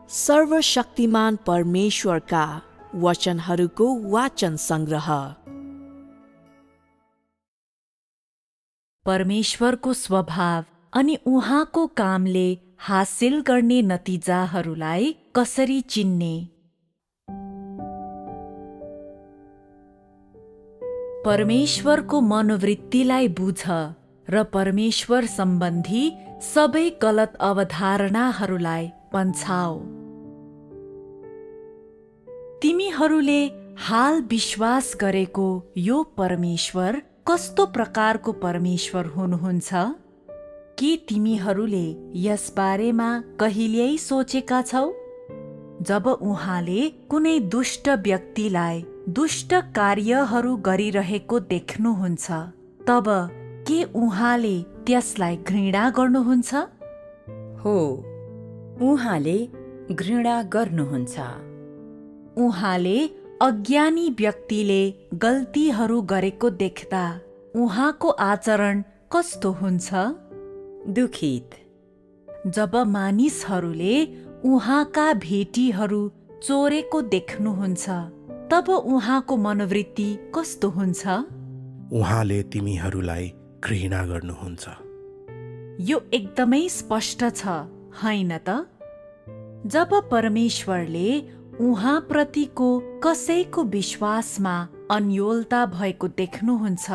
सर्वशक्तिमान परमेश्वरका वचनहरूको वाचन संग्रह। परमेश्वरको स्वभाव अनि उहाँको कामले हासिल गर्ने नतिजाहरूलाई कसरी चिन्ने? परमेश्वरको मनोवृत्तिलाई बुझ र परमेश्वर सम्बन्धी सबै गलत अवधारणाहरूलाई पन्छाऊ। तिमीहरूले हाल विश्वास गरेको यो परमेश्वर कस्तो प्रकारको परमेश्वर हुनुहुन्छ? के तिमीहरूले यस बारेमा कहिल्यै सोचेका छौ? जब उहाँले कुनै दुष्ट व्यक्तिलाई दुष्ट कार्यहरू गरिरहेको देख्नुहुन्छ, तब के उहाँले त्यसलाई घृणा गर्नुहुन्छ? हो, उहाँले घृणा गर्नुहुन्छ। उहाँले अज्ञानी व्यक्तिले गल्तीहरू गरेको देख्दा उहाँको आचरण कस्तो हुन्छ? दुखित। जब मानिसहरूले उहाँका भेटीहरू चोरेको देख्नुहुन्छ, तब उहाँको मनोवृत्ति कस्तो हुन्छ? उहाँले तिमीहरूलाई घृणा गर्नुहुन्छ। यो एकदमै स्पष्ट छ, हैन त? जब परमेश्वरले उहाँप्रतिको कसैको विश्वासमा अन्योलता भएको देख्नुहुन्छ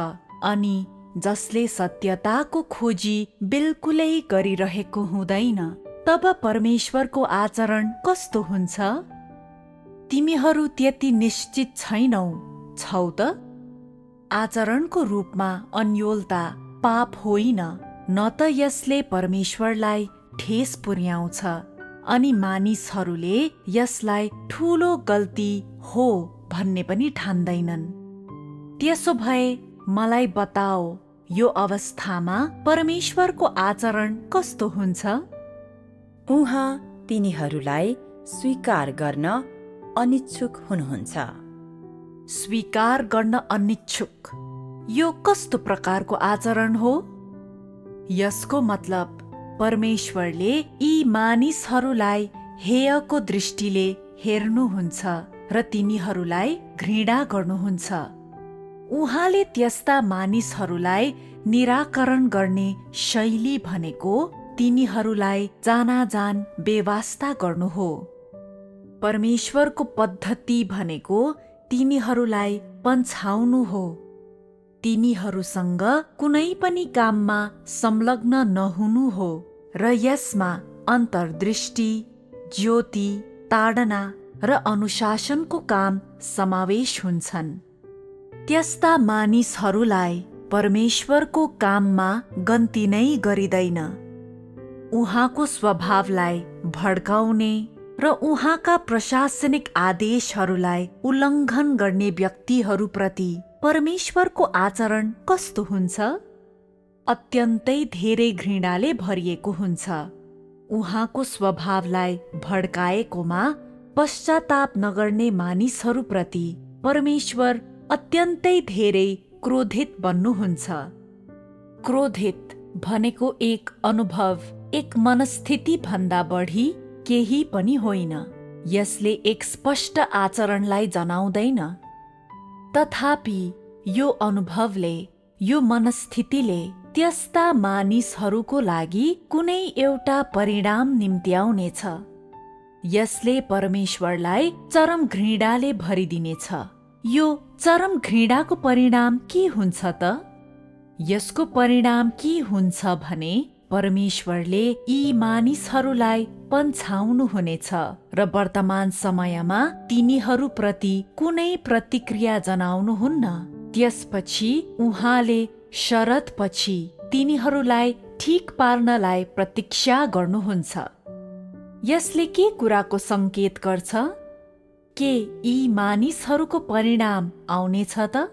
अनि जसले सत्यताको खोजी बिल्कुलै गरिरहेको हुँदैन, तब परमेश्वरको आचरण कस्तो हुन्छ? तिमीहरू त्यति निश्चित छैनौ, छौ त? आचरणको रूपमा अन्योलता पाप होइन, न त यसले परमेश्वरलाई ठेस पुर्याउँछ अनि मानिसहरूले यसलाई ठूलो गल्ती हो भन्ने पनि ठान्दैनन्। त्यसो भए मलाई बताओ, यो अवस्थामा परमेश्वरको आचरण कस्तो हुन्छ? उहाँ तिनीहरूलाई स्वीकार गर्न अनिच्छुक हुनुहुन्छ। स्वीकार गर्न अनिच्छुक, यो कस्तो प्रकारको आचरण हो? यसको मतलब परमेश्वरले यी मानिसहरूलाई हेयको दृष्टिले हेर्नुहुन्छ र तिनीहरूलाई घृणा गर्नुहुन्छ। उहाँले त्यस्ता मानिसहरूलाई निराकरण गर्ने शैली भनेको तिनीहरूलाई जानाजान बेवास्ता गर्नु हो। परमेश्वरको पद्धति भनेको तिनीहरूलाई पन्छाउनु हो। तिनीहरूसँग कुनै पनि काममा संलग्न नहुनु हो र यसमा अन्तर्दृष्टि, ज्योति, ताडना र अनुशासनको काम समावेश हुन्छन्। त्यस्ता मानिसहरूलाई परमेश्वरको काममा गन्ती नै गरिँदैन। उहाँको स्वभावलाई भड्काउने र उहाँका प्रशासनिक आदेशहरूलाई उल्लङ्घन गर्ने व्यक्तिहरूप्रति परमेश्वरको आचरण कस्तो हुन्छ? अत्यन्तै धेरै घृणाले भरिएको हुन्छ। उहाँको स्वभावलाई भड्काएकोमा पश्चाताप नगर्ने मानिसहरूप्रति परमेश्वर अत्यन्तै धेरै क्रोधित बन्नुहुन्छ। क्रोधित भनेको एक अनुभव, एक मनस्थिति भन्दा बढी केही पनि होइन। यसले एक स्पष्ट आचरणलाई जनाउँदैन। तथापि यो अनुभवले, यो मनस्थितिले त्यस्ता मानिसहरूको लागि कुनै एउटा परिणाम निम्त्याउनेछ। यसले परमेश्वरलाई चरम घृणाले भरिदिनेछ। यो चरम घृणाको परिणाम के हुन्छ त? यसको परिणाम के हुन्छ भने परमेश्वरले यी मानिसहरूलाई पन्छाउनु हुनेछ र वर्तमान समयमा तिनीहरूप्रति कुनै प्रतिक्रिया जनाउनुहुन्न। त्यसपछि उहाँले शरतपछि तिनीहरूलाई ठिक पार्नलाई प्रतीक्षा गर्नुहुन्छ। यसले के कुराको संकेत गर्छ? के यी मानिसहरूको परिणाम आउनेछ त?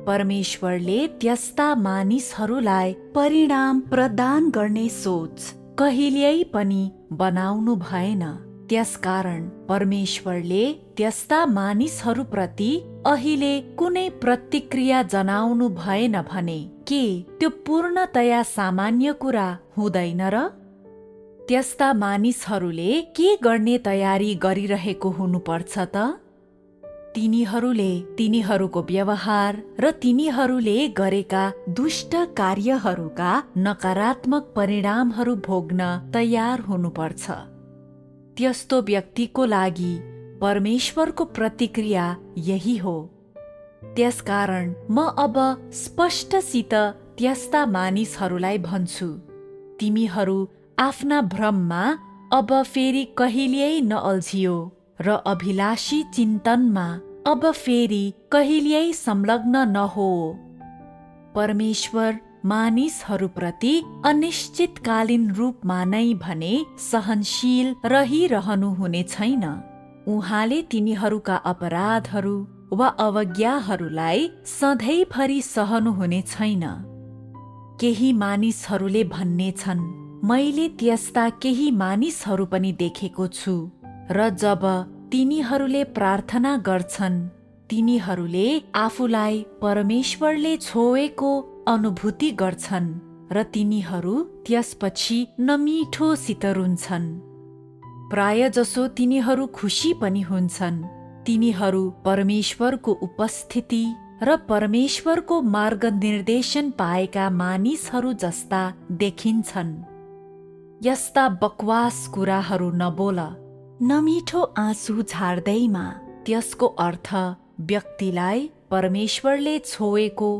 परमेश्वरले त्यस्ता मानिसहरूलाई परिणाम प्रदान गर्ने सोच कहिल्यै पनि बनाउनु भएन। त्यसकारण परमेश्वरले त्यस्ता मानिसहरूप्रति अहिले कुनै प्रतिक्रिया जनाउनु भएन भने के त्यो पूर्णतया सामान्य कुरा हुँदैन र? त्यस्ता मानिसहरूले के गर्ने तयारी गरिरहेको हुनुपर्छ त? तिनीहरूले तिनीहरूको व्यवहार र तिनीहरूले गरेका दुष्ट कार्यहरूका नकारात्मक परिणामहरू भोग्न तयार हुनुपर्छ। त्यस्तो व्यक्तिको लागि परमेश्वरको प्रतिक्रिया यही हो। त्यसकारण म अब स्पष्टसित त्यस्ता मानिसहरूलाई भन्छु, तिमीहरू आफ्ना भ्रममा अब फेरि कहिल्यै नअल्झियो र अभिलाषी चिन्तनमा अब फेरि कहिल्यै संलग्न नहो। परमेश्वर मानिसहरूप्रति अनिश्चितकालीन रूपमा नै भने सहनशील रहिरहनु हुने छैन। उहाँले तिनीहरूका अपराधहरू वा अवज्ञाहरूलाई सधैँभरि सहनुहुने छैन। केही मानिसहरूले भन्ने छन्, मैले त्यस्ता केही मानिसहरू पनि देखेको छु, र जब तिनीहरूले प्रार्थना गर्छन् तिनीहरूले आफूलाई परमेश्वरले छोएको अनुभूति गर्छन् र तिनीहरू त्यसपछि नमिठोसित रुन्छन्। प्रायजसो तिनीहरू खुसी पनि हुन्छन्। तिनीहरू परमेश्वरको उपस्थिति र परमेश्वरको मार्गनिर्देशन पाएका मानिसहरू जस्ता देखिन्छन्। यस्ता बकवास कुराहरू नबोल। नमिठो आँसु झार्दैमा त्यसको अर्थ व्यक्तिलाई परमेश्वरले छोएको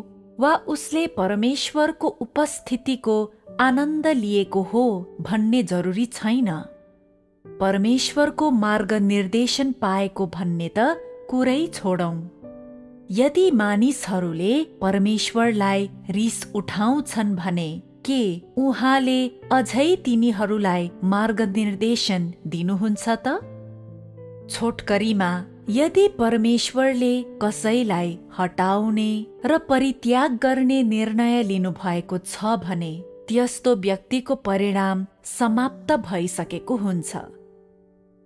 वा उसले परमेश्वरको उपस्थितिको आनन्द लिएको हो भन्ने जरुरी छैन। परमेश्वरको मार्गनिर्देशन पाएको भन्ने त कुरै छोडौं। यदि मानिसहरूले परमेश्वरलाई रिस उठाउँछन् भने के उहाँले अझै तिनीहरूलाई मार्गनिर्देशन दिनुहुन्छ त? छोटकरीमा, यदि परमेश्वरले कसैलाई हटाउने र परित्याग गर्ने निर्णय लिनुभएको छ भने त्यस्तो व्यक्तिको परिणाम समाप्त भइसकेको हुन्छ।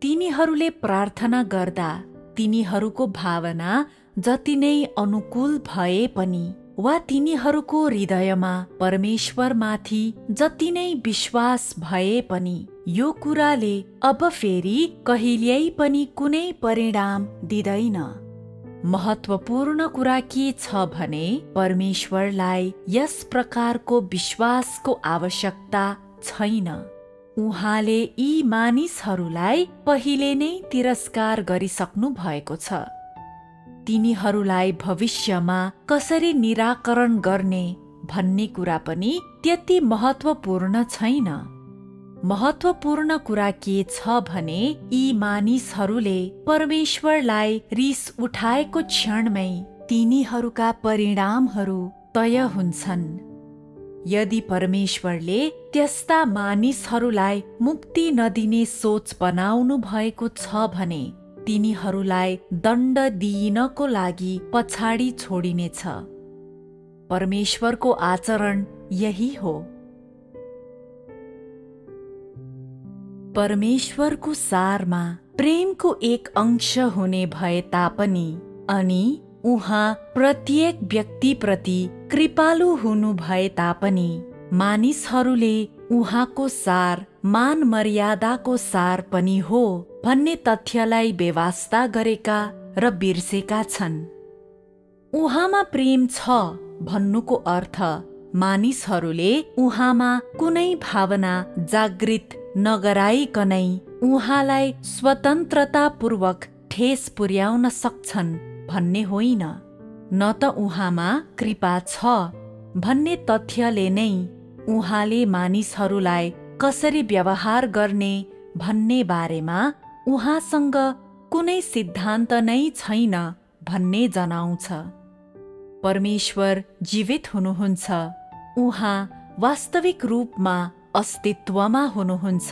तिनीहरूले प्रार्थना गर्दा तिनीहरूको भावना जति नै अनुकूल भए पनि वा तिनीहरूको हृदयमा परमेश्वरमाथि जति नै विश्वास भए पनि यो कुराले अब फेरि कहिल्यै पनि कुनै परिणाम दिँदैन। महत्त्वपूर्ण कुरा के छ भने परमेश्वरलाई यस प्रकारको विश्वासको आवश्यकता छैन। उहाँले यी मानिसहरूलाई पहिले नै तिरस्कार गरिसक्नु भएको छ। तिनीहरूलाई भविष्यमा कसरी निराकरण गर्ने भन्ने कुरा पनि त्यति महत्त्वपूर्ण छैन। महत्त्वपूर्ण कुरा के छ भने यी मानिसहरूले परमेश्वरलाई रिस उठाएको क्षणमै तिनीहरूका परिणामहरू तय हुन्छन्। यदि परमेश्वरले त्यस्ता मानिसहरूलाई मुक्ति नदिने सोच बनाउनु भएको छ भने तिनीहरूलाई दण्ड दिइनको लागि पछाडि छोडिनेछ। परमेश्वरको आचरण यही हो। परमेश्वरको सारमा प्रेमको एक अंश हुने भए तापनि अनि उहाँ प्रत्येक व्यक्तिप्रति कृपालु हुनु भए तापनि मानिसहरूले उहाँको सार मान मर्यादाको सार पनि हो भन्ने तथ्यलाई बेवास्ता गरेका र बिर्सेका छन्। उहाँमा प्रेम छ भन्नुको अर्थ मानिसहरूले उहाँमा कुनै भावना जागृत नगराइकनै उहाँलाई स्वतन्त्रतापूर्वक ठेस पुर्याउन सक्छन् भन्ने होइन। न त उहाँमा कृपा छ भन्ने तथ्यले नै उहाँले मानिसहरूलाई कसरी व्यवहार गर्ने भन्ने बारेमा उहाँसँग कुनै सिद्धान्त नै छैन भन्ने जनाउँछ। परमेश्वर जीवित हुनुहुन्छ। उहाँ वास्तविक रूपमा अस्तित्वमा हुनुहुन्छ।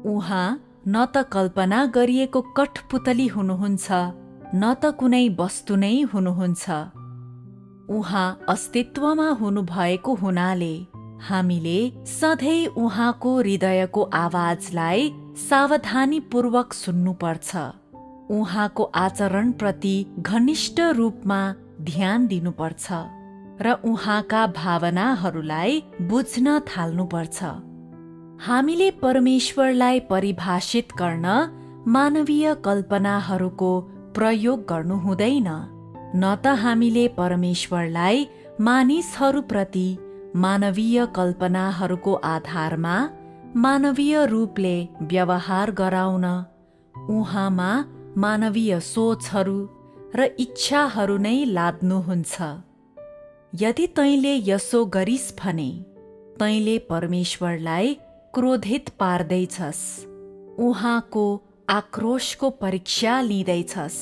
उहाँ न त कल्पना गरिएको कठपुतली हुनुहुन्छ न त कुनै वस्तु नै हुनुहुन्छ। उहाँ अस्तित्वमा हुनुभएको हुनाले हामीले सधैँ उहाँको हृदयको आवाजलाई सावधानीपूर्वक सुन्नुपर्छ। उहाँको आचरणप्रति घनिष्ठ रूपमा ध्यान दिनुपर्छ र उहाँका भावनाहरूलाई बुझ्न थाल्नुपर्छ। हामीले परमेश्वरलाई परिभाषित गर्न मानवीय कल्पनाहरूको प्रयोग गर्नु हुँदैन। न त हामीले परमेश्वरलाई मानिसहरूप्रति मानवीय कल्पनाहरूको आधारमा मानवीय रूपले व्यवहार गराउन, उहाँमा मानवीय सोचहरू र इच्छाहरू नै लाद्नुहुन्छ। यदि तैँले यसो गरिस् भने तैँले परमेश्वरलाई क्रोधित पार्दैछस्, उहाँको आक्रोशको परीक्षा लिँदैछस्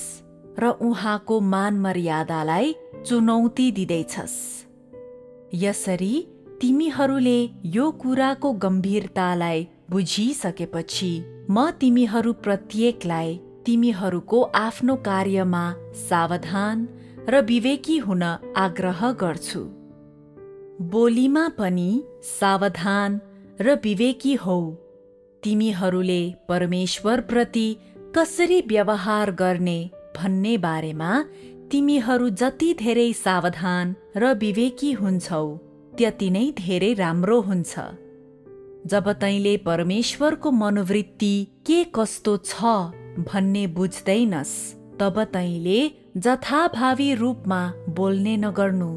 र उहाँको मान मर्यादालाई चुनौती दिँदैछस्। यसरी तिमीहरूले यो कुराको गम्भीरतालाई बुझिसकेपछि म तिमीहरू प्रत्येकलाई तिमीहरूको आफ्नो कार्यमा सावधान र विवेकी हुन आग्रह गर्छु। बोलीमा पनि सावधान र विवेकी हौ। तिमीहरूले परमेश्वरप्रति कसरी व्यवहार गर्ने भन्ने बारेमा तिमीहरू जति धेरै सावधान र विवेकी हुन्छौ त्यति नै धेरै राम्रो हुन्छ। जब तैँले परमेश्वरको मनोवृत्ति के कस्तो छ भन्ने बुझ्दैनस्, तब तैँले जथाभावी रूपमा बोल्ने नगर्नु,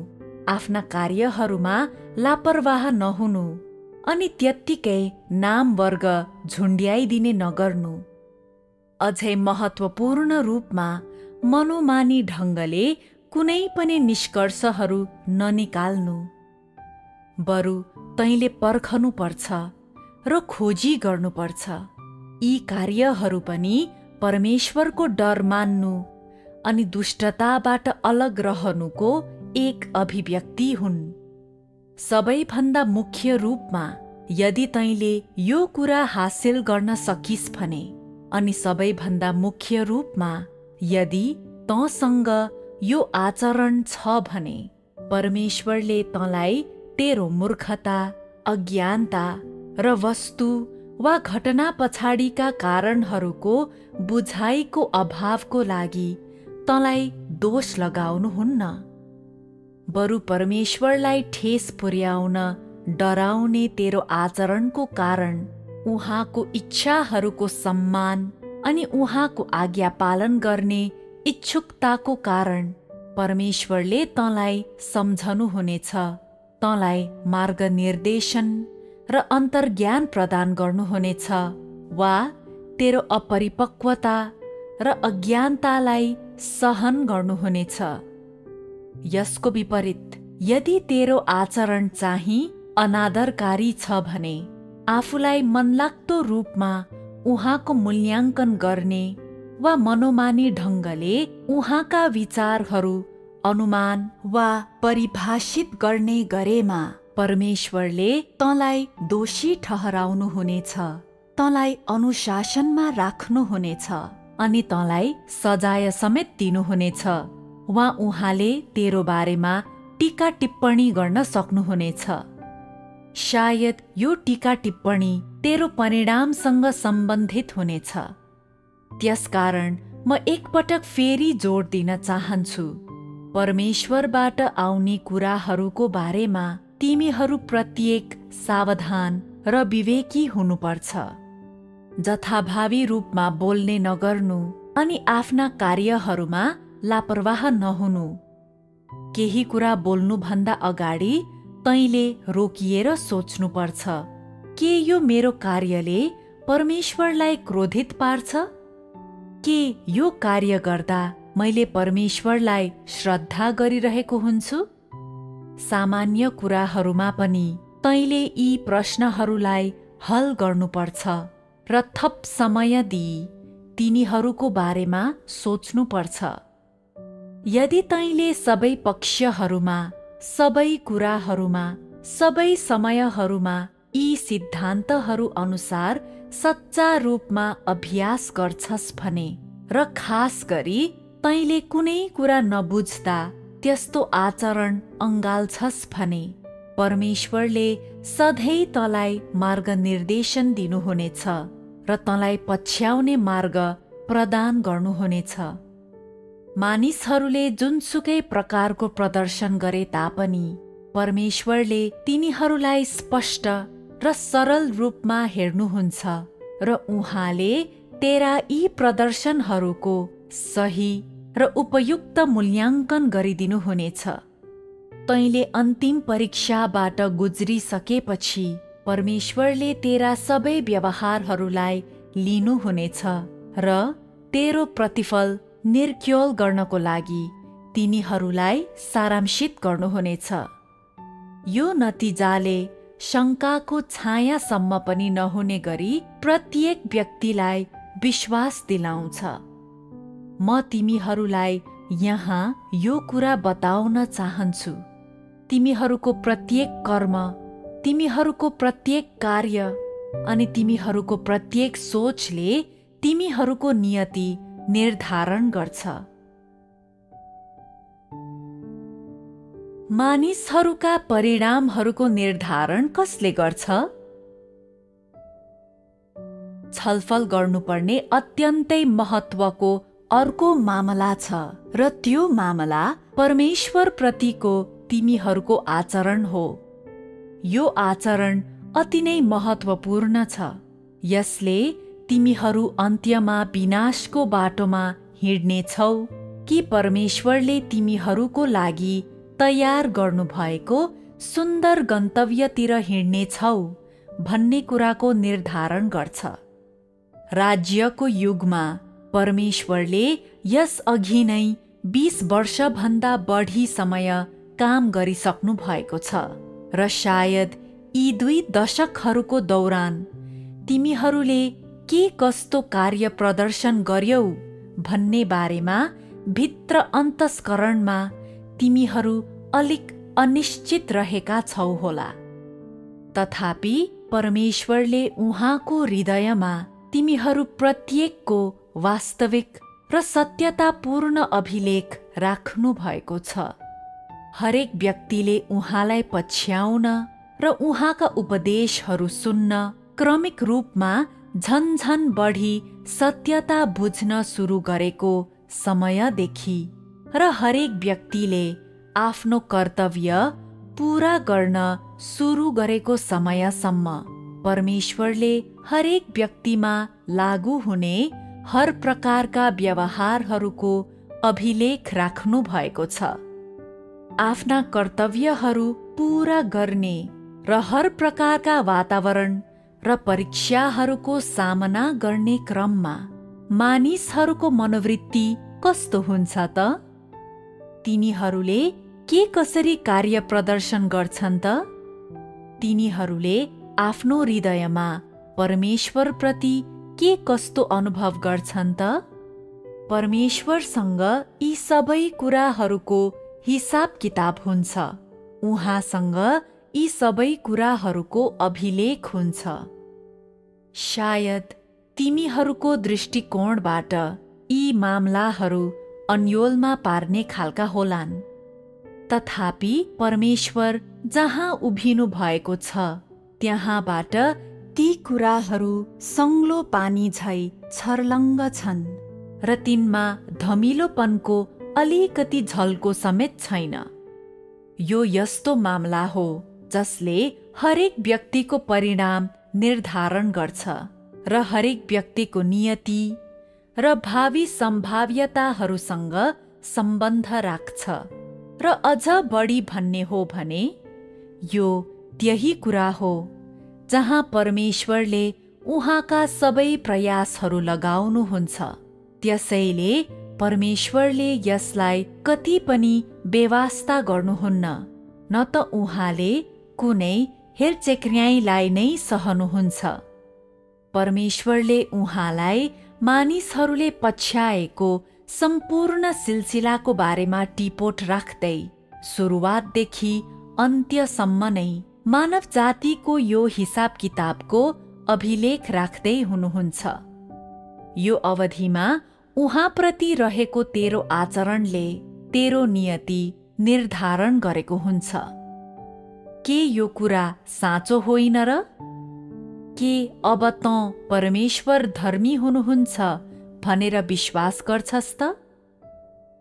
आफ्ना कार्यहरूमा लापरवाह नहुनु अनि त्यत्तिकै नाम वर्ग झुन्ड्याइदिने नगर्नु। अझै महत्त्वपूर्ण रूपमा मनोमानी ढङ्गले कुनै पनि निष्कर्षहरू ननिकाल्नु। बरु तैँले पर्खनुपर्छ र खोजी गर्नुपर्छ। यी कार्यहरू पनि परमेश्वरको डर मान्नु अनि दुष्टताबाट अलग रहनुको एक अभिव्यक्ति हुन्। सबैभन्दा मुख्य रूपमा यदि तैँले यो कुरा हासिल गर्न सकिस् भने, अनि सबैभन्दा मुख्य रूपमा यदि तँसँग यो आचरण छ भने, परमेश्वरले तँलाई तेरो मूर्खता, अज्ञानता र वस्तु वा घटना पछाडिका कारणहरूको बुझाइको अभावको लागि तँलाई दोष लगाउनुहुन्न। बरु परमेश्वरलाई ठेस पुर्याउन डराउने तेरो आचरणको कारण, उहाँको इच्छाहरूको सम्मान अनि उहाँको आज्ञा पालन गर्ने इच्छुकताको कारण परमेश्वरले तँलाई सम्झनुहुनेछ, तँलाई मार्गनिर्देशन र अन्तर्ज्ञान प्रदान गर्नुहुनेछ, वा तेरो अपरिपक्वता र अज्ञानतालाई सहन गर्नुहुनेछ। यसको विपरीत यदि तेरो आचरण चाहिँ अनादरकारी छ भने, आफूलाई मनलाग्दो रूपमा उहाँको मूल्याङ्कन गर्ने वा मनोमानी ढङ्गले उहाँका विचारहरू अनुमान वा परिभाषित गर्ने गरेमा परमेश्वरले तँलाई दोषी ठहराउनुहुनेछ, तँलाई अनुशासनमा राख्नुहुनेछ अनि तँलाई सजाय समेत दिनुहुनेछ, वा उहाँले तेरो बारेमा टीका टिप्पणी गर्न सक्नुहुनेछ। सायद यो टीका टिप्पणी तेरो परिणामसँग सम्बन्धित हुनेछ। त्यसकारण म एकपटक फेरि जोड दिन चाहन्छु, परमेश्वरबाट आउने कुराहरूको बारेमा तिमीहरू प्रत्येक सावधान र विवेकी हुनुपर्छ। जथाभावी रूपमा बोल्ने नगर्नु अनि आफ्ना कार्यहरूमा लापरवाह नहुनु। केही कुरा बोल्नुभन्दा अगाडि तैँले रोकिएर सोच्नुपर्छ, के यो मेरो कार्यले परमेश्वरलाई क्रोधित पार्छ? के यो कार्य गर्दा मैले परमेश्वरलाई श्रद्धा गरिरहेको हुन्छु? सामान्य कुराहरूमा पनि तैँले यी प्रश्नहरूलाई हल गर्नुपर्छ र थप समय दिई तिनीहरूको बारेमा सोच्नुपर्छ। यदि तैँले सबै पक्षहरूमा, सबै कुराहरूमा, सबै समयहरूमा यी सिद्धान्तहरू अनुसार सच्चा रूपमा अभ्यास गर्छस् भने, र खास गरी तैँले कुनै कुरा नबुझ्दा त्यस्तो आचरण अँगाल्छस् भने, परमेश्वरले सधैँ तँलाई मार्गनिर्देशन दिनुहुनेछ र तँलाई पछ्याउने मार्ग प्रदान गर्नुहुनेछ। मानिसहरूले जुनसुकै प्रकारको प्रदर्शन गरे तापनि परमेश्वरले तिनीहरूलाई स्पष्ट र सरल रूपमा हेर्नुहुन्छ र उहाँले तेरा यी प्रदर्शनहरूको सही र उपयुक्त मूल्याङ्कन गरिदिनुहुनेछ। तैँले अन्तिम परीक्षाबाट गुज्रिसकेपछि परमेश्वरले तेरा सबै व्यवहारहरूलाई लिनुहुनेछ र तेरो प्रतिफल निर्क्योल गर्नको लागि तिनीहरूलाई सारांशित गर्नुहुनेछ। यो नतिजाले शङ्काको छायासम्म पनि नहुने गरी प्रत्येक व्यक्तिलाई विश्वास दिलाउँछ। म तिमीहरूलाई यहाँ यो कुरा बताउन चाहन्छु, तिमीहरूको प्रत्येक कर्म, तिमीहरूको प्रत्येक कार्य अनि तिमीहरूको प्रत्येक सोचले तिमीहरूको नियति निर्धारण गर्छ। मानिसहरूका परिणामहरूको निर्धारण कसले गर्छ? छलफल गर्नुपर्ने अत्यन्तै महत्त्वको अर्को मामला छ र त्यो मामला परमेश्वरप्रतिको तिमीहरूको आचरण हो। यो आचरण अति नै महत्त्वपूर्ण छ। यसले तिमीहरू अन्त्यमा विनाशको बाटोमा हिँड्नेछौ कि परमेश्वरले तिमीहरूको लागि तयार गर्नुभएको सुन्दर गन्तव्यतिर हिँड्नेछौ भन्ने कुराको निर्धारण गर्छ। राज्यको युगमा परमेश्वरले यस अघि नै 20 वर्षभन्दा बढी समय काम गरिसक्नु भएको छ र सायद यी 2 दशकहरूको दौरान तिमीहरूले के कस्तो कार्य प्रदर्शन गर्यौ भन्ने बारेमा भित्र अन्तस्करणमा तिमीहरू अलिक अनिश्चित रहेका छौ होला। तथापि परमेश्वरले उहाँको हृदयमा तिमीहरू प्रत्येकको वास्तविक र सत्यतापूर्ण अभिलेख राख्नु भएको छ। हरेक व्यक्तिले उहाँलाई पछ्याउन र उहाँका उपदेशहरू सुन्न क्रमिक रूपमा झन्झन बढी सत्यता बुझ्न सुरु गरेको समयदेखि र हरेक व्यक्तिले आफ्नो कर्तव्य पूरा गर्न सुरु गरेको समयसम्म परमेश्वरले हरेक व्यक्तिमा लागू हुने हर प्रकारका व्यवहारहरूको अभिलेख राख्नु भएको छ। आफ्ना कर्तव्यहरू पूरा गर्ने र हर प्रकारका वातावरण र परीक्षाहरूको सामना गर्ने क्रममा मानिसहरूको मनोवृत्ति कस्तो हुन्छ त? तिनीहरूले के कसरी कार्य प्रदर्शन गर्छन् त? तिनीहरूले आफ्नो हृदयमा परमेश्वरप्रति के कस्तो अनुभव गर्छन् त? परमेश्वरसँग यी सबै कुराहरूको हिसाब किताब हुन्छ। उहाँसँग यी सबै कुराहरूको अभिलेख हुन्छ। सायद तिमीहरूको दृष्टिकोणबाट यी मामलाहरू अन्योलमा पार्ने खालका होलान्। तथापि परमेश्वर जहाँ उभिनु भएको छ त्यहाँबाट ती कुराहरू सङ्लो पानी झै छर्लङ्ग छन् र तिनमा धमिलोपनको अलिकति झल्को समेत छैन। यो यस्तो मामला हो जसले हरेक व्यक्तिको परिणाम निर्धारण गर्छ र हरेक व्यक्तिको नियति र भावी सम्भाव्यताहरूसँग सम्बन्ध राख्छ र अझ बढी भन्ने हो भने यो त्यही कुरा हो जहाँ परमेश्वरले उहाँका सबै प्रयासहरू लगाउनुहुन्छ। त्यसैले परमेश्वरले यसलाई कति पनि बेवास्ता गर्नुहुन्न, न त उहाँले कुनै हेरचेक्र्याइँलाई नै सहनुहुन्छ। परमेश्वरले उहाँलाई मानिसहरूले पछ्याएको सम्पूर्ण सिलसिलाको बारेमा टिपोट राख्दै सुरुवातदेखि अन्त्यसम्म नै मानव जातिको यो हिसाब किताबको अभिलेख राख्दै हुनुहुन्छ। यो अवधिमा उहाँप्रति रहेको तेरो आचरणले तेरो नियति निर्धारण गरेको हुन्छ। के यो कुरा साँचो होइन र? के अब तँ परमेश्वर धर्मी हुनुहुन्छ भनेर विश्वास गर्छस् त?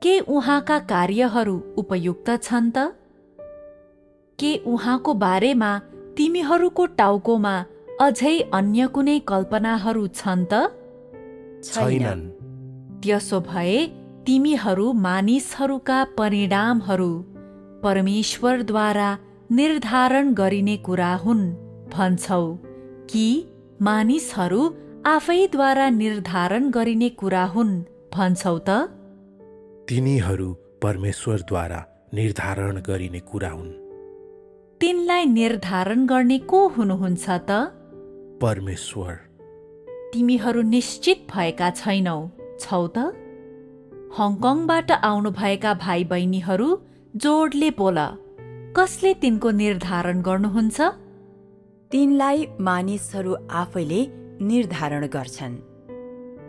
के उहाँका कार्यहरू उपयुक्त छन् त? के उहाँको बारेमा तिमीहरूको टाउकोमा अझै अन्य कुनै कल्पनाहरू छन् त? छैनन्। त्यसो भए तिमीहरू मानिसहरूका परिणामहरू परमेश्वरद्वारा निर्धारण गरिने कुरा हुन् भन्छौ कि मानिसहरू आफैद्वारा निर्धारण गरिने कुरा हुन् भन्छौ त? तिनीहरू परमेश्वरद्वारा निर्धारण गरिने कुरा हुन्। तिनलाई निर्धारण गर्ने को हुनुहुन्छ त? परमेश्वर। तिमीहरू निश्चित भएका छैनौ, छौ त? हङकङबाट आउनुभएका भाइ बहिनीहरू जोडले बोल। कसले तिनको निर्धारण गर्नुहुन्छ? तिनलाई मानिसहरू आफैले निर्धारण गर्छन्।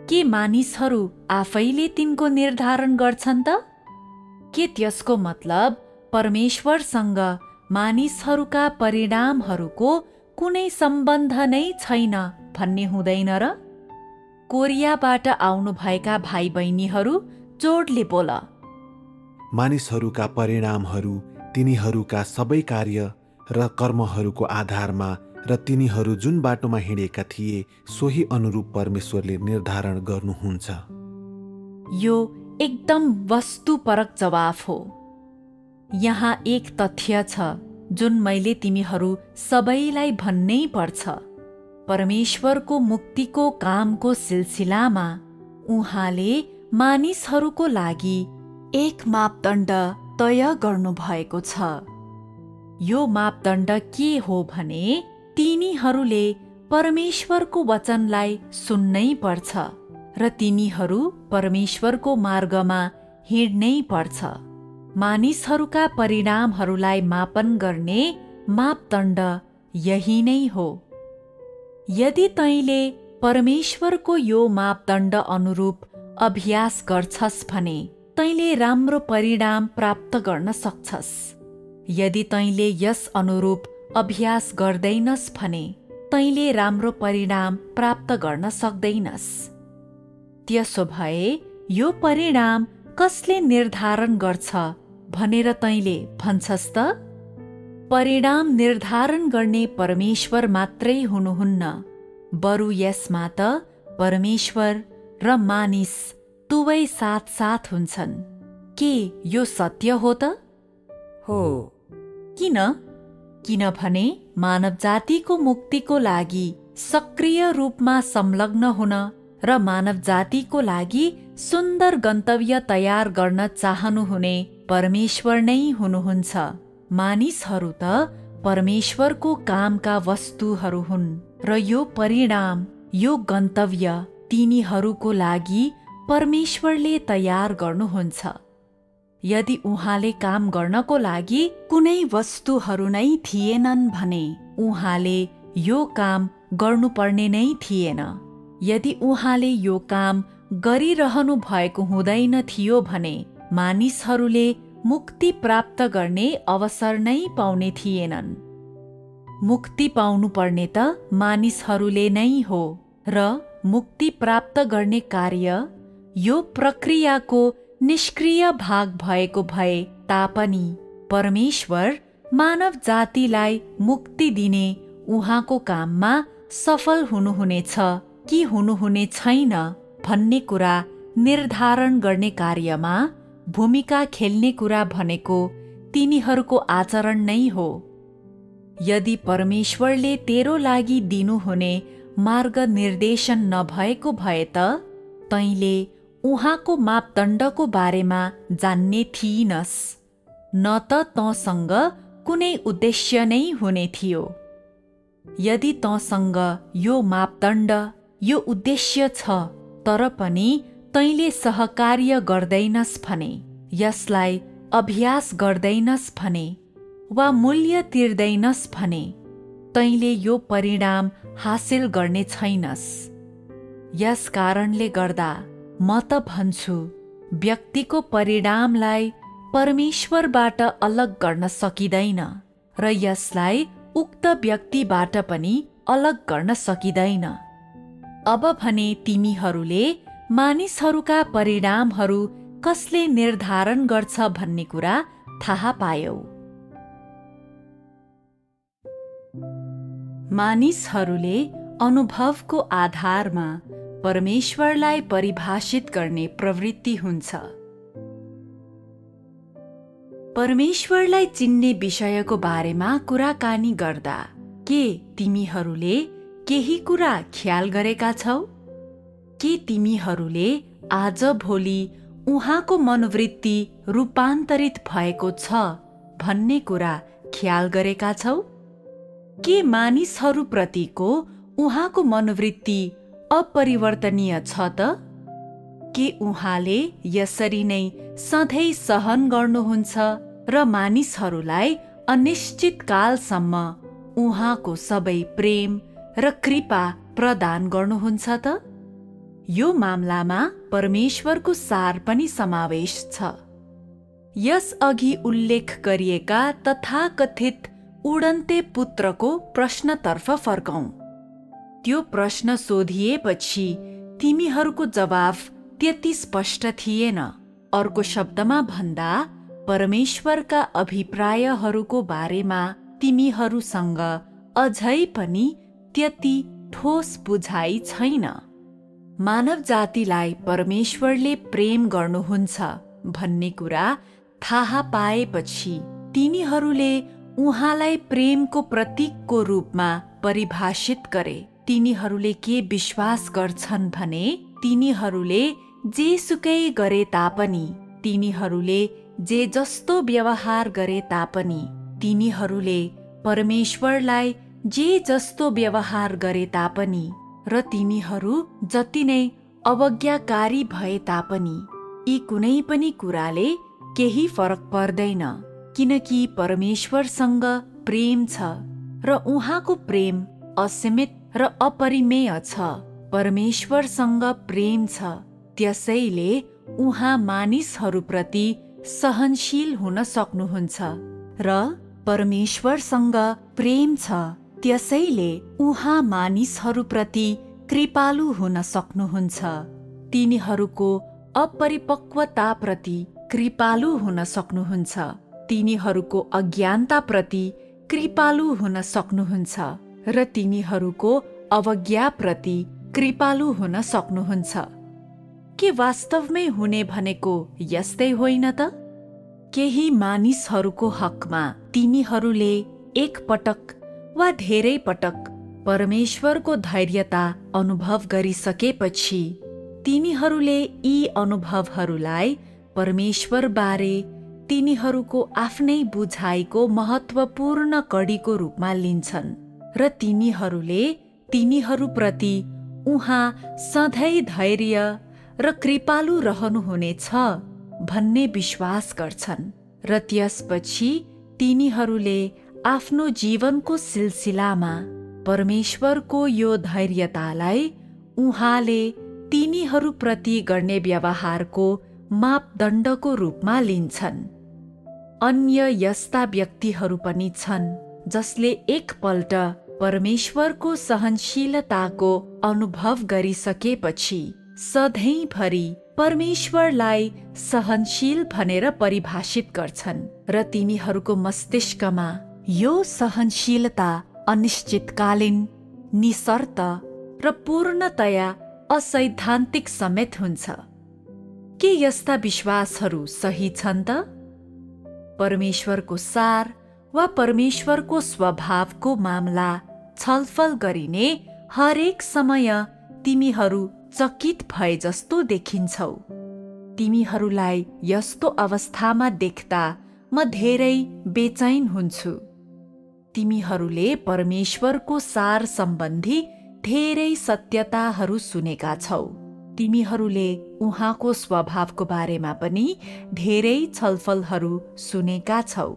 के मानिसहरू आफैले तिनको निर्धारण गर्छन् त? के त्यसको मतलब परमेश्वरसँग मानिसहरूका परिणामहरूको कुनै सम्बन्ध नै छैन भन्ने हुँदैन र? कोरियाबाट आउनुभएका भाइ बहिनीहरू जोडले बोल। मानिसहरूका परिणामहरू तिनीहरूका सबै कार्य र कर्महरूको आधारमा र तिनीहरू जुन बाटोमा हिँडेका थिए सोही अनुरूप परमेश्वरले निर्धारण गर्नुहुन्छ। यो एकदम वस्तुपरक जवाफ हो। यहाँ एक तथ्य छ जुन मैले तिमीहरू सबैलाई भन्नै पर्छ। परमेश्वरको मुक्तिको कामको सिलसिलामा उहाँले मानिसहरूको लागि एक मापदण्ड तय गर्नुभएको छ। यो मापदण्ड के हो भने तिनीहरूले परमेश्वरको वचनलाई सुन्नै पर्छ र तिनीहरू परमेश्वरको मार्गमा हिँड्नै पर्छ। मानिसहरूका परिणामहरूलाई मापन गर्ने मापदण्ड यही नै हो। यदि तैँले परमेश्वरको यो मापदण्ड अनुरूप अभ्यास गर्छस् भने तैँले राम्रो परिणाम प्राप्त गर्न सक्छस्। यदि तैँले यस अनुरूप अभ्यास गर्दैनस् भने तैँले राम्रो परिणाम प्राप्त गर्न सक्दैनस्। त्यसो भए यो परिणाम कसले निर्धारण गर्छ भनेर तैँले भन्छस् त? परिणाम निर्धारण गर्ने परमेश्वर मात्रै हुनुहुन्न, बरु यसमा त परमेश्वर र मानिस दुवै साथ साथ हुन्छन्। के यो सत्य हो त? हो। किन? किनभने मानव जातिको मुक्तिको लागि सक्रिय रूपमा संलग्न हुन र मानव जातिको लागि सुन्दर गन्तव्य तयार गर्न चाहनुहुने परमेश्वर नै हुनुहुन्छ। मानिसहरू त परमेश्वरको कामका वस्तुहरू हुन् र यो परिणाम, यो गन्तव्य तिनीहरूको लागि परमेश्वरले तयार गर्नुहुन्छ। यदि उहाँले काम गर्नको लागि कुनै वस्तुहरू नै थिएनन् भने उहाँले यो काम गर्नुपर्ने नै थिएन। यदि उहाँले यो काम गरिरहनु भएको हुँदैन थियो भने मानिसहरूले मुक्ति प्राप्त गर्ने अवसर नै पाउने थिएनन्। मुक्ति पाउनुपर्ने त मानिसहरूले नै हो र मुक्ति प्राप्त गर्ने कार्य यो प्रक्रियाको निष्क्रिय भाग भएको भए तापनि परमेश्वर मानव जातिलाई मुक्ति दिने उहाँको काममा सफल हुनुहुनेछ कि हुनुहुने छैन भन्ने कुरा निर्धारण गर्ने कार्यमा भूमिका खेल्ने कुरा भनेको तिनीहरूको आचरण नै हो। यदि परमेश्वरले तेरो लागि दिनुहुने मार्ग निर्देशन नभएको भए त तैँले उहाँको मापदण्डको बारेमा जान्ने थिइनस्, न त तँसँग कुनै उद्देश्य नै हुने थियो। यदि तँसँग यो मापदण्ड, यो उद्देश्य छ तर पनि तैँले सहकार्य गर्दैनस् भने, यसलाई अभ्यास गर्दैनस् भने वा मूल्य तिर्दैनस् भने तैँले यो परिणाम हासिल गर्ने छैनस्। यस कारणले गर्दा म त भन्छु, व्यक्तिको परिणामलाई परमेश्वरबाट अलग गर्न सकिँदैन र यसलाई उक्त व्यक्तिबाट पनि अलग गर्न सकिँदैन। अब भने तिमीहरूले मानिसहरूका परिणामहरू कसले निर्धारण गर्छ भन्ने कुरा थाहा पायौ। मानिसहरूले अनुभवको आधारमा परमेश्वरलाई परिभाषित गर्ने प्रवृत्ति हुन्छ। परमेश्वरलाई चिन्ने विषयको बारेमा कुराकानी गर्दा के तिमीहरूले केही कुरा ख्याल गरेका छौ? के तिमीहरूले आज भोलि उहाँको मनोवृत्ति रूपान्तरित भएको छ भन्ने कुरा ख्याल गरेका छौ? के मानिसहरूप्रतिको उहाँको मनोवृत्ति अपरिवर्तनीय छ त? के उहाँले यसरी नै सधैँ सहन गर्नुहुन्छ र मानिसहरूलाई अनिश्चित कालसम्म उहाँको सबै प्रेम र कृपा प्रदान गर्नुहुन्छ त? यो मामलामा परमेश्वरको सार पनि समावेश छ। यसअघि उल्लेख गरिएका तथाकथित उडन्ते पुत्रको प्रश्नतर्फ फर्कौं। त्यो प्रश्न सोधिएपछि तिमीहरूको जवाफ त्यति स्पष्ट थिएन। अर्को शब्दमा भन्दा परमेश्वरका अभिप्रायहरूको बारेमा तिमीहरूसँग अझै पनि त्यति ठोस बुझाइ छैन। मानव जातिलाई परमेश्वरले प्रेम गर्नुहुन्छ भन्ने कुरा थाहा पाएपछि तिनीहरूले उहाँलाई प्रेमको प्रतीकको रूपमा परिभाषित गरे। तिनीहरूले के विश्वास गर्छन् भने तिनीहरूले जेसुकै गरे तापनि, तिनीहरूले जे जस्तो व्यवहार गरे तापनि, तिनीहरूले परमेश्वरलाई जे जस्तो व्यवहार गरे तापनि र तिनीहरू जति नै अवज्ञाकारी भए तापनि यी कुनै पनि कुराले केही फरक पर्दैन, किनकि परमेश्वरसँग प्रेम छ र उहाँको प्रेम असीमित र अपरिमेय छ। परमेश्वरसँग प्रेम छ, त्यसैले उहाँ मानिसहरूप्रति सहनशील हुन सक्नुहुन्छ र परमेश्वरसँग प्रेम छ, त्यसैले उहाँ मानिसहरूप्रति कृपालु हुन सक्नुहुन्छ। तिनीहरूको अपरिपक्वताप्रति कृपालु हुन सक्नुहुन्छ, तिनीहरूको अज्ञानताप्रति कृपालु हुन सक्नुहुन्छ र तिनीहरूको अवज्ञाप्रति कृपालु हुन सक्नुहुन्छ। के वास्तवमै हुने भनेको यस्तै होइन त? केही मानिसहरूको हकमा तिनीहरूले एक पटक वा धेरै पटक परमेश्वरको धैर्यता अनुभव गरिसकेपछि तिनीहरूले यी अनुभवहरूलाई परमेश्वरबारे तिनीहरूको आफ्नै बुझाइको महत्त्वपूर्ण कडीको रूपमा लिन्छन् र तिनीहरूले तिनीहरूप्रति उहाँ सधैँ धैर्य र कृपालु रहनुहुनेछ भन्ने विश्वास गर्छन् र त्यसपछि तिनीहरूले आफ्नो जीवनको सिलसिलामा परमेश्वरको यो धैर्यतालाई उहाँले तिनीहरूप्रति गर्ने व्यवहारको मापदण्डको रूपमा लिन्छन्। अन्य यस्ता व्यक्तिहरू पनि छन् जसले एकपल्ट परमेश्वरको सहनशीलताको अनुभव गरिसकेपछि सधैँभरि परमेश्वरलाई सहनशील भनेर परिभाषित गर्छन् र तिनीहरूको मस्तिष्कमा यो सहनशीलता अनिश्चितकालीन, निशर्त र पूर्णतया असैद्धान्तिक समेत हुन्छ। के यस्ता विश्वासहरू सही छन् त? परमेश्वरको सार वा परमेश्वरको स्वभावको मामला छलफल गरिने हरेक समय तिमीहरू चकित भए जस्तो देखिन्छौ। तिमीहरूलाई यस्तो अवस्थामा देख्दा म धेरै बेचैन हुन्छु। तिमीहरूले परमेश्वरको सार सम्बन्धी धेरै सत्यताहरू सुनेका छौ। तिमीहरूले उहाँको स्वभावको बारेमा पनि धेरै छलफलहरू सुनेका छौ।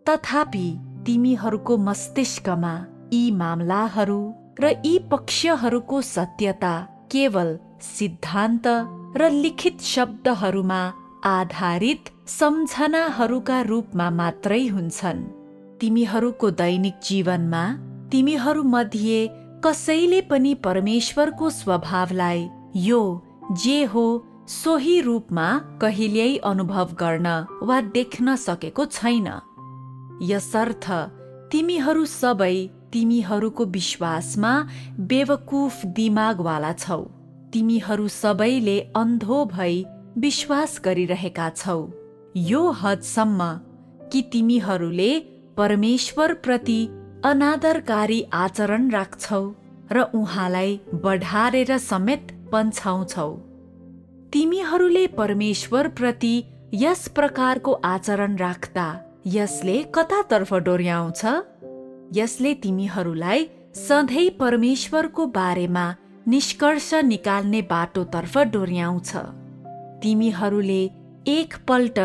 तथापि तिमीहरूको मस्तिष्कमा यी मामलाहरू र यी पक्षहरूको सत्यता केवल सिद्धान्त र लिखित शब्दहरूमा आधारित सम्झनाहरूका रूपमा मात्रै हुन्छन्। तिमीहरूको दैनिक जीवनमा तिमीहरूमध्ये कसैले पनि परमेश्वरको स्वभावलाई यो जे हो सोही रूपमा कहिल्यै अनुभव गर्न वा देख्न सकेको छैन। यसर्थ तिमीहरू सबै तिमीहरूको विश्वासमा बेवकुफ दिमागवाला छौ। तिमीहरू सबैले अन्धो भई विश्वास गरिरहेका छौ, यो हदसम्म कि तिमीहरूले परमेश्वरप्रति अनादरकारी आचरण राख्छौ र उहाँलाई बढारेर समेत पन्छाउँछौ। तिमीहरूले परमेश्वरप्रति यस प्रकारको आचरण राख्दा यसले कतातर्फ डोर्याउँछ? यसले तिमीहरूलाई सधैँ परमेश्वरको बारेमा निष्कर्ष निकाल्ने बाटोतर्फ डोर्याउँछ। तिमीहरूले एकपल्ट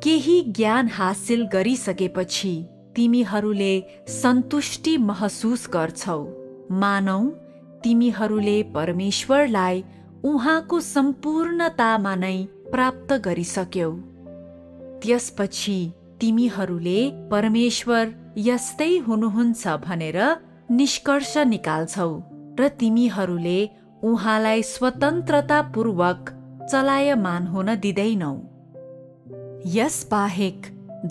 केही ज्ञान हासिल गरिसकेपछि तिमीहरूले सन्तुष्टि महसुस गर्छौ, मानौ तिमीहरूले परमेश्वरलाई उहाँको सम्पूर्णतामा नै प्राप्त गरिसक्यौ। त्यसपछि तिमीहरूले परमेश्वर यस्तै हुनुहुन्छ भनेर निष्कर्ष निकाल्छौ र तिमीहरूले उहाँलाई स्वतन्त्रतापूर्वक चलायमान हुन दिँदैनौ। यसबाहेक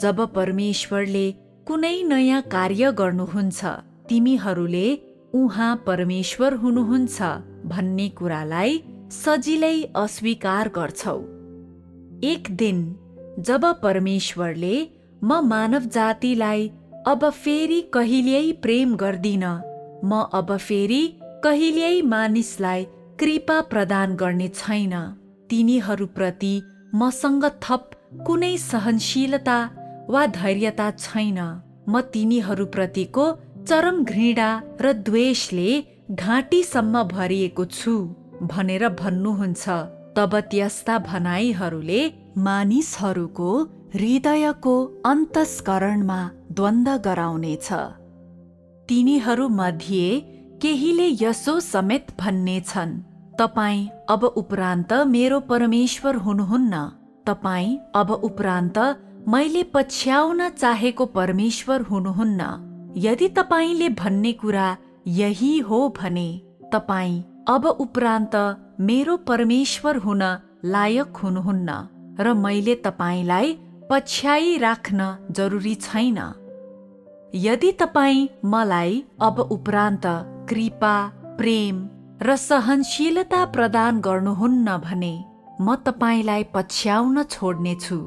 जब परमेश्वरले कुनै नयाँ कार्य गर्नुहुन्छ, तिमीहरूले उहाँ परमेश्वर हुनुहुन्छ भन्ने कुरालाई सजिलै अस्वीकार गर्छौ। एक दिन जब परमेश्वरले म मानव जातिलाई अब फेरि कहिल्यै प्रेम गर्दिन, म अब फेरि कहिल्यै मानिसलाई कृपा प्रदान गर्ने छैन, तिनीहरूप्रति मसँग थप कुनै सहनशीलता वा धैर्यता छैन, म तिनीहरूप्रतिको चरम घृणा र द्वेषले घाँटीसम्म भरिएको छु भनेर भन्नुहुन्छ, तब त्यस्ता भनाइहरूले मानिसहरूको हृदयको अन्तस्करणमा द्वन्द्व गराउनेछ। तिनीहरूमध्ये केहीले यसो समेत भन्नेछन्, तपाईँ अब उपरान्त मेरो परमेश्वर हुनुहुन्न, तपाईँ अब उपरान्त मैले पछ्याउन चाहेको परमेश्वर हुनुहुन्न। यदि तपाईँले भन्ने कुरा यही हो भने तपाईँ अब उपरान्त मेरो परमेश्वर हुन लायक हुनुहुन्न र मैले तपाईँलाई पछ्याइराख्न जरुरी छैन। यदि तपाईँ मलाई अब उपरान्त कृपा, प्रेम र सहनशीलता प्रदान गर्नुहुन्न भने म तपाईँलाई पछ्याउन छोड्नेछु।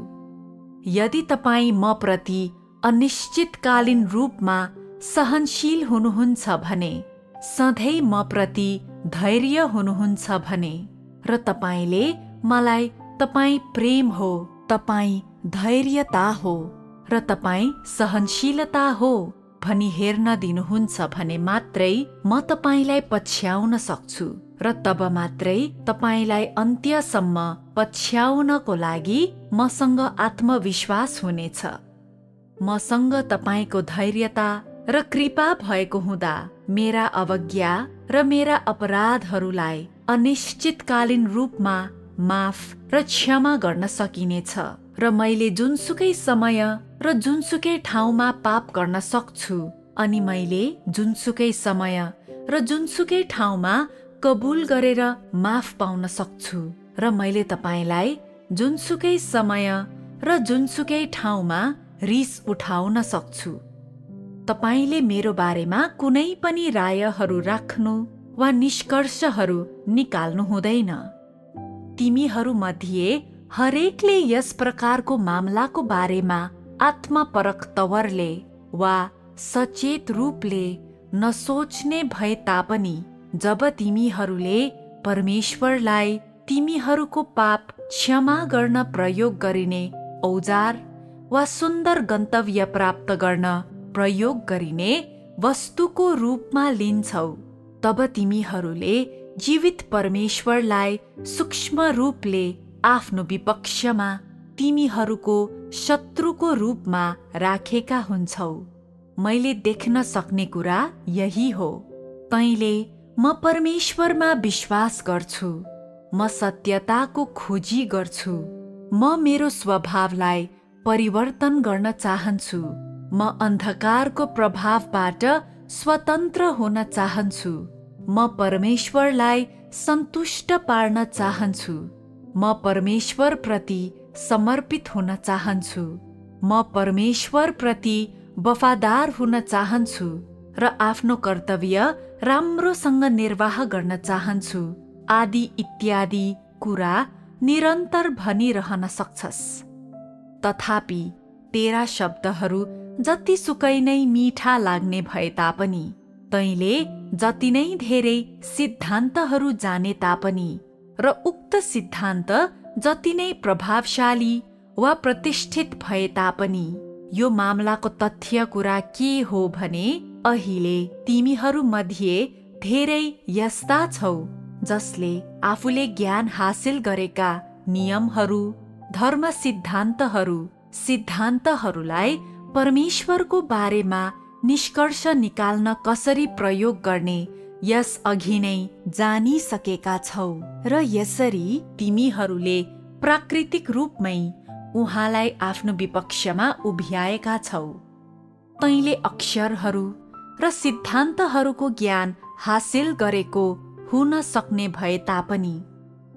यदि तपाईँ म प्रति अनिश्चितकालीन रूपमा सहनशील हुनुहुन्छ भने, सधैँ म प्रति धैर्य हुनुहुन्छ भने र तपाईँले मलाई तपाईँ प्रेम हो, तपाईँ धैर्यता हो र तपाईँ सहनशीलता हो भनी हेर्न दिनुहुन्छ भने मात्रै म तपाईँलाई पछ्याउन सक्छु र तब मात्रै तपाईँलाई अन्त्यसम्म पछ्याउनको लागि मसँग आत्मविश्वास हुनेछ। मसँग तपाईँको धैर्यता र कृपा भएको हुँदा मेरा अवज्ञा र मेरा अपराधहरूलाई अनिश्चितकालीन रूपमा माफ र क्षमा गर्न सकिनेछ र मैले जुनसुकै समय र जुनसुकै ठाउँमा पाप गर्न सक्छु अनि मैले जुनसुकै समय र जुनसुकै ठाउँमा कबुल गरेर माफ पाउन सक्छु र मैले तपाईँलाई जुनसुकै समय र जुनसुकै ठाउँमा रिस उठाउन सक्छु। तपाईँले मेरो बारेमा कुनै पनि रायहरू राख्नु वा निष्कर्षहरू निकाल्नु हुँदैन। तिमीहरूमध्ये हरेकले यस प्रकारको मामलाको बारेमा आत्मपरक तवरले वा सचेत रूपले नसोच्ने भए तापनि जब तिमीहरूले परमेश्वरलाई तिमीहरूको पाप क्षमा गर्न प्रयोग गरिने औजार वा सुन्दर गन्तव्य प्राप्त गर्न प्रयोग गरिने वस्तुको रूपमा लिन्छौ, तब तिमीहरूले जीवित परमेश्वरलाई सूक्ष्म रूपले आफ्नो विपक्षमा तिमीहरूको शत्रुको रूपमा राखेका हुन्छौ। मैले देख्न सक्ने कुरा यही हो। तैँले म परमेश्वरमा विश्वास गर्छु, म सत्यताको खोजी गर्छु, म मेरो स्वभावलाई परिवर्तन गर्न चाहन्छु, म अन्धकारको प्रभावबाट स्वतन्त्र हुन चाहन्छु, म परमेश्वरलाई सन्तुष्ट पार्न चाहन्छु, म परमेश्वरप्रति समर्पित हुन चाहन्छु, म परमेश्वरप्रति वफादार हुन चाहन्छु र आफ्नो कर्तव्य राम्रोसँग निर्वाह गर्न चाहन्छु आदि इत्यादि कुरा निरन्तर भनिरहन सक्छस्। तथापि तेरा शब्दहरू जतिसुकै नै मीठा लाग्ने भए तापनि, तैँले जति नै धेरै सिद्धान्तहरू जाने तापनि र उक्त सिद्धान्त जति नै प्रभावशाली वा प्रतिष्ठित भए तापनि, यो मामलाको तथ्य कुरा के हो भने अहिले तिमीहरू मध्ये धेरै यस्ता छौ जसले आफूले ज्ञान हासिल गरेका नियमहरू, धर्म सिद्धान्तहरूलाई परमेश्वरको बारेमा निष्कर्ष निकाल्न कसरी प्रयोग गर्ने यस अघि नै जानिसकेका छौ र यसरी तिमीहरूले प्राकृतिक रूपमै उहाँलाई आफ्नो विपक्षमा उभ्याएका छौ। तैँले अक्षरहरू र सिद्धान्तहरूको ज्ञान हासिल गरेको हुन सक्ने भए तापनि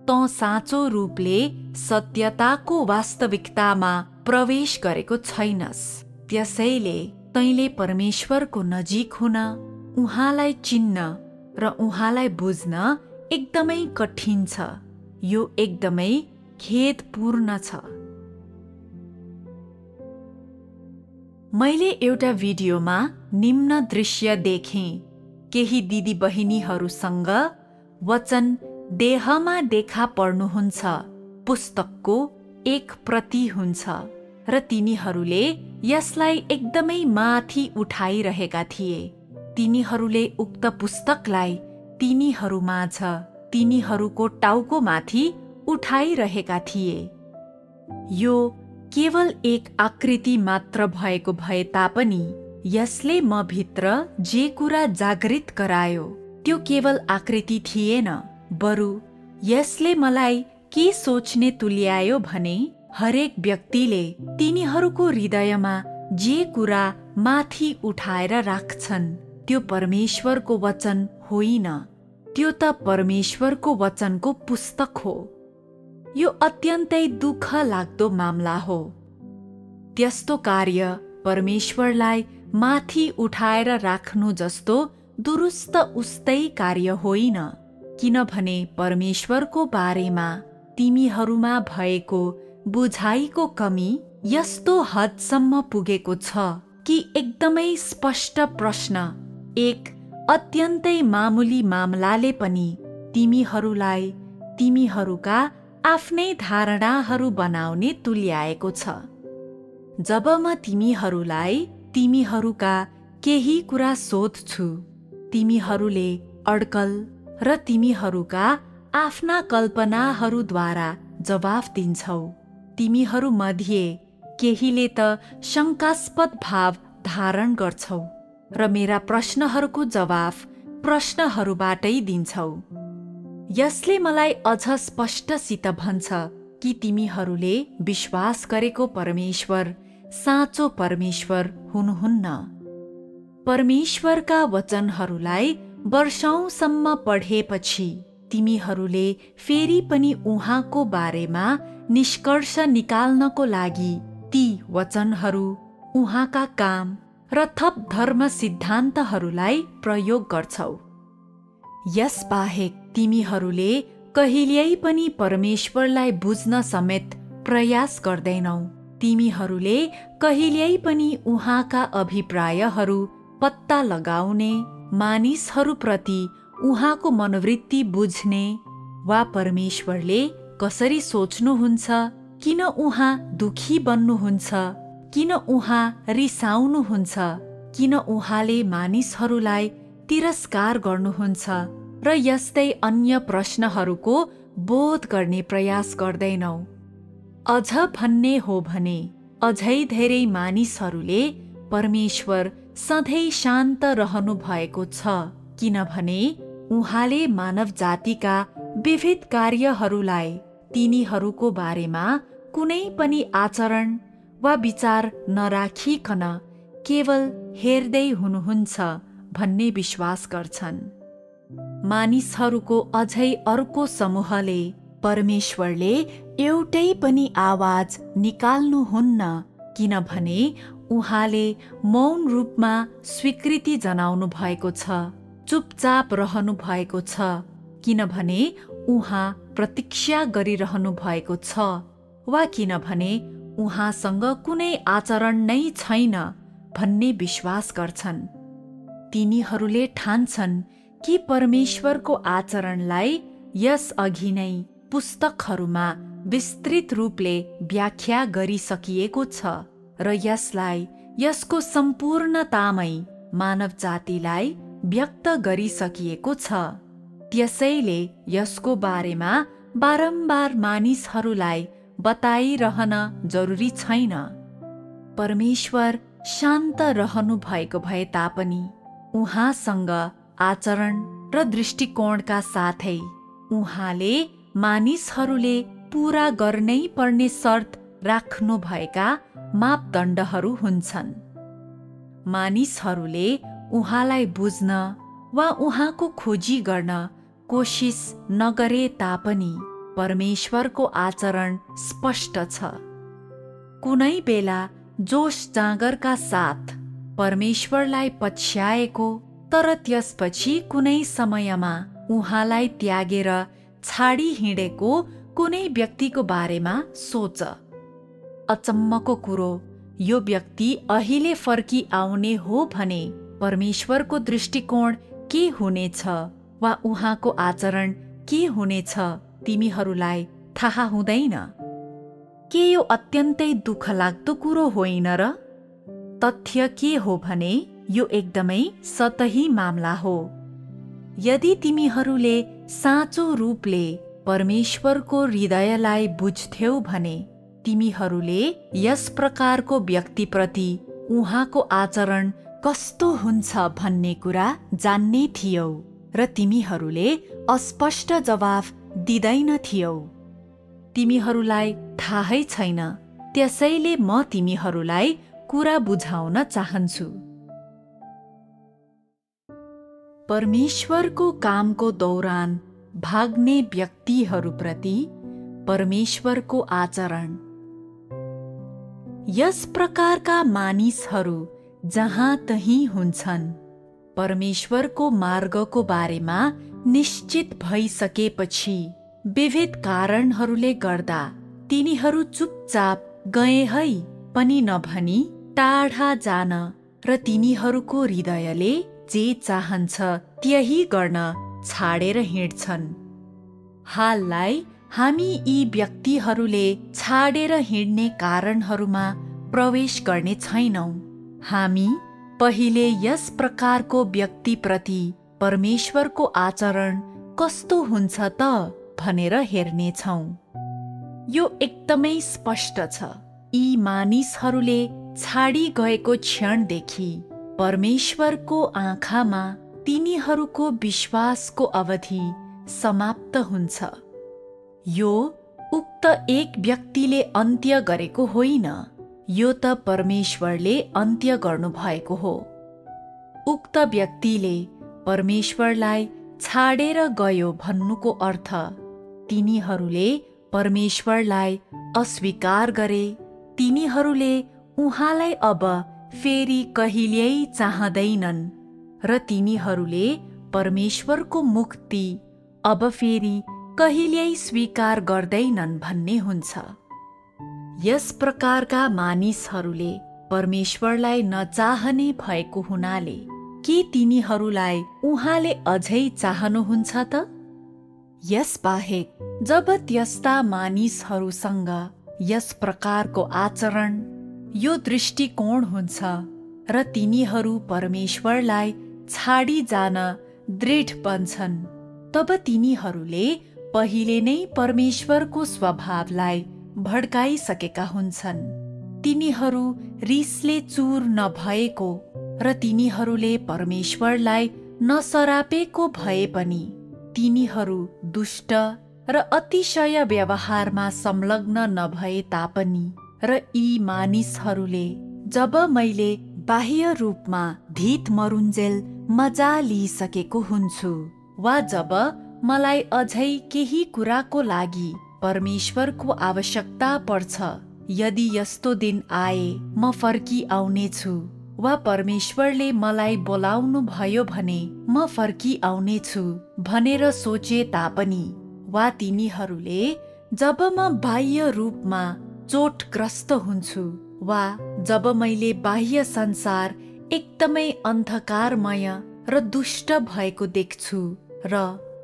तँ साँचो रूपले सत्यताको वास्तविकतामा प्रवेश गरेको छैनस्। त्यसैले तैँले परमेश्वरको नजिक हुन, उहाँलाई चिन्न र उहाँलाई बुझ्न एकदमै कठिन छ। यो एकदमै खेदपूर्ण छ। मैले एउटा भिडियोमा निम्न दृश्य देखेँ। केही दिदी बहिनीहरूसँग वचन देहमा देखा पर्नुहुन्छ पुस्तकको एक प्रति हुन्छ र तिनीहरूले यसलाई एकदमै माथि उठाइरहेका थिए। तिनीहरूले उक्त पुस्तकलाई तिनीहरूमाझ तिनीहरूको टाउकोमाथि उठाइरहेका थिए। यो केवल एक आकृति मात्र भएको भए तापनि यसले म भित्र जे कुरा जागृत गरायो त्यो केवल आकृति थिएन, बरु यसले मलाई के सोच्ने तुल्यायो भने हरेक व्यक्तिले तिनीहरूको हृदयमा जे कुरा माथि उठाएर राख्छन् त्यो परमेश्वरको वचन होइन, त्यो त परमेश्वरको वचनको पुस्तक हो। यो अत्यन्तै दुःख लाग्दो मामला हो। त्यस्तो कार्य परमेश्वरलाई माथि उठाएर राख्नु जस्तो दुरुस्त उस्तै कार्य होइन, किनभने परमेश्वरको बारेमा तिमीहरूमा भएको बुझाइको कमी यस्तो हदसम्म पुगेको छ कि एकदमै स्पष्ट प्रश्न, एक अत्यन्तै मामुली मामलाले पनि तिमीहरूलाई तिमीहरूका आफ्नै धारणाहरू बनाउने तुल्याएको छ। जब म तिमीहरूलाई तिमीहरूका केही कुरा सोध्छु, तिमीहरूले अड्कल र तिमीहरूका आफ्ना कल्पनाहरूद्वारा जवाफ दिन्छौ। तिमीहरू मध्ये केहीले त शङ्कास्पद भाव धारण गर्छौ र मेरा प्रश्नहरूको जवाफ प्रश्नहरूबाटै दिन्छौ। यसले मलाई अझ स्पष्टसित भन्छ कि तिमीहरूले विश्वास गरेको परमेश्वर साँचो परमेश्वर हुनुहुन्न। परमेश्वरका वचनहरूलाई वर्षौंसम्म पढेपछि तिमीहरूले फेरि पनि उहाँको बारेमा निष्कर्ष निकाल्नको लागि ती वचनहरू, उहाँका काम र थप धर्म सिद्धान्तहरूलाई प्रयोग गर्छौ। यसबाहेक तिमीहरूले कहिल्यै पनि परमेश्वरलाई बुझ्न समेत प्रयास गर्दैनौ। तिमीहरूले कहिल्यै पनि उहाँका अभिप्रायहरू पत्ता लगाउने, मानिसहरूप्रति उहाँको मनोवृत्ति बुझ्ने वा परमेश्वरले कसरी सोच्नुहुन्छ, किन उहाँ दुखी बन्नुहुन्छ, किन उहाँ रिसाउनुहुन्छ, किन उहाँले मानिसहरूलाई तिरस्कार गर्नुहुन्छ र यस्तै अन्य प्रश्नहरूको बोध गर्ने प्रयास गर्दैनौ। अझ भन्ने हो भने अझै धेरै मानिसहरूले परमेश्वर सधैँ शान्त रहनु भएको छ, किनभने उहाँले मानव जातिका विविध कार्यहरूलाई तिनीहरूको बारेमा कुनै पनि आचरण वा विचार नराखिकन केवल हेर्दै हुनुहुन्छ भन्ने विश्वास गर्छन्। मानिसहरूको अझै अर्को समूहले परमेश्वरले एउटै पनि आवाज निकाल्नुहुन्न, किनभने उहाँले मौन रूपमा स्वीकृति जनाउनु भएको छ, चुपचाप रहनु भएको छ, किनभने उहाँ प्रतीक्षा गरिरहनु भएको छ, वा किनभने उहाँसँग कुनै आचरण नै छैन भन्ने विश्वास गर्छन्। तिनीहरूले ठान्छन् कि परमेश्वरको आचरणलाई यस अघि नै पुस्तकहरूमा विस्तृत रूपले व्याख्या गरिसकिएको छ र यसलाई यसको सम्पूर्णतामै मानव जातिलाई व्यक्त गरिसकिएको छ। त्यसैले यसको बारेमा बारम्बार मानिसहरूलाई बताइरहन जरुरी छैन। परमेश्वर शान्त रहनु भएको भए तापनि उहाँसँग आचरण र दृष्टिकोणका साथै उहाँले मानिसहरूले पूरा गर्नै पर्ने शर्त राख्नु भएका मापदण्डहरू हुन्छन्। मानिसहरूले उहाँलाई बुझ्न वा उहाँको खोजी गर्न कोसिस नगरे तापनि परमेश्वरको आचरण स्पष्ट छ। कुनै बेला जोश जाँगरका साथ परमेश्वरलाई पछ्याएको तर त्यसपछि कुनै समयमा उहाँलाई त्यागेर छाडी हिँडेको कुनै व्यक्तिको बारेमा सोच। अचम्मको कुरो, यो व्यक्ति अहिले फर्की आउने हो भने परमेश्वरको दृष्टिकोण के हुनेछ वा उहाँको आचरण के हुनेछ तिमीहरूलाई थाहा हुँदैन। के यो अत्यन्तै दुःखलाग्दो कुरो होइन र? तथ्य के हो भने यो एकदमै सतही मामला हो। यदि तिमीहरूले साँचो रूपले परमेश्वरको हृदयलाई बुझ्थ्यौ भने तिमीहरूले यस प्रकारको व्यक्तिप्रति उहाँको आचरण कस्तो हुन्छ भन्ने कुरा जान्ने थियौ र तिमीहरूले अस्पष्ट जवाफ दिँदैन थियौ। तिमीहरूलाई थाहै छैन, त्यसैले म तिमीहरूलाई कुरा बुझाउन चाहन्छु। परमेश्वरको कामको दौरान भाग्ने व्यक्तिहरूप्रति परमेश्वरको आचरण। यस प्रकारका मानिसहरू जहाँ तहीँ हुन्छन्। परमेश्वरको मार्गको बारेमा निश्चित भइसकेपछि विविध कारणहरूले गर्दा तिनीहरू चुपचाप गए है पनि नभनी टाढा जान र तिनीहरूको हृदयले जे चाहन्छ त्यही गर्न छाडेर हिँड्छन्। हाललाई हामी यी व्यक्तिहरूले छाडेर हिँड्ने कारणहरूमा प्रवेश गर्ने छैनौं। हामी पहिले यस प्रकारको व्यक्तिप्रति परमेश्वरको आचरण कस्तो हुन्छ त भनेर हेर्नेछौं। यो एकदमै स्पष्ट छ। यी मानिसहरूले छाडी गएको क्षणदेखि परमेश्वरको आँखामा तिनीहरूको विश्वासको अवधि समाप्त हुन्छ। यो उक्त एक व्यक्तिले अन्त्य गरेको होइन, यो त परमेश्वरले अन्त्य गर्नु भएको हो। उक्त व्यक्तिले परमेश्वरलाई छाडेर गयो भन्नुको अर्थ तिनीहरूले परमेश्वरलाई अस्वीकार गरे। तिनीहरूले उहाँलाई अब फेरि कहिल्यै चाहँदैनन् र तिनीहरूले परमेश्वरको मुक्ति अब फेरि कहिल्यै स्वीकार गर्दैनन् भन्ने हुन्छ। यस प्रकारका मानिसहरूले परमेश्वरलाई नचाहने भएको हुनाले के तिनीहरूलाई उहाँले अझै चाहनुहुन्छ त? यसबाहेक जब त्यस्ता मानिसहरूसँग यस प्रकारको आचरण, यो दृष्टिकोण हुन्छ र तिनीहरू परमेश्वरलाई छाडी जान दृढ बन्छन्, तब तिनीहरूले पहिले नै परमेश्वरको स्वभावलाई भड्काइसकेका हुन्छन्। तिनीहरू रिसले चूर नभएको र तिनीहरूले परमेश्वरलाई नसरापेको भए पनि तिनीहरू दुष्ट र अतिशय व्यवहारमा संलग्न नभए तापनि र यी मानिसहरूले जब मैले बाह्य रूपमा धित मरुन्जेल मजा लिइसकेको हुन्छु वा जब मलाई अझै केही कुराको लागि परमेश्वरको आवश्यकता पर्छ, यदि यस्तो दिन आए म फर्की आउनेछु, वा परमेश्वरले मलाई बोलाउनु भयो भने म फर्की आउनेछु भनेर सोचे तापनि, वा तिनीहरूले जब म बाह्य रूपमा चोटग्रस्त हुन्छु, वा जब मैले बाह्य संसार एकदमै अन्धकारमय र दुष्ट भएको देख्छु र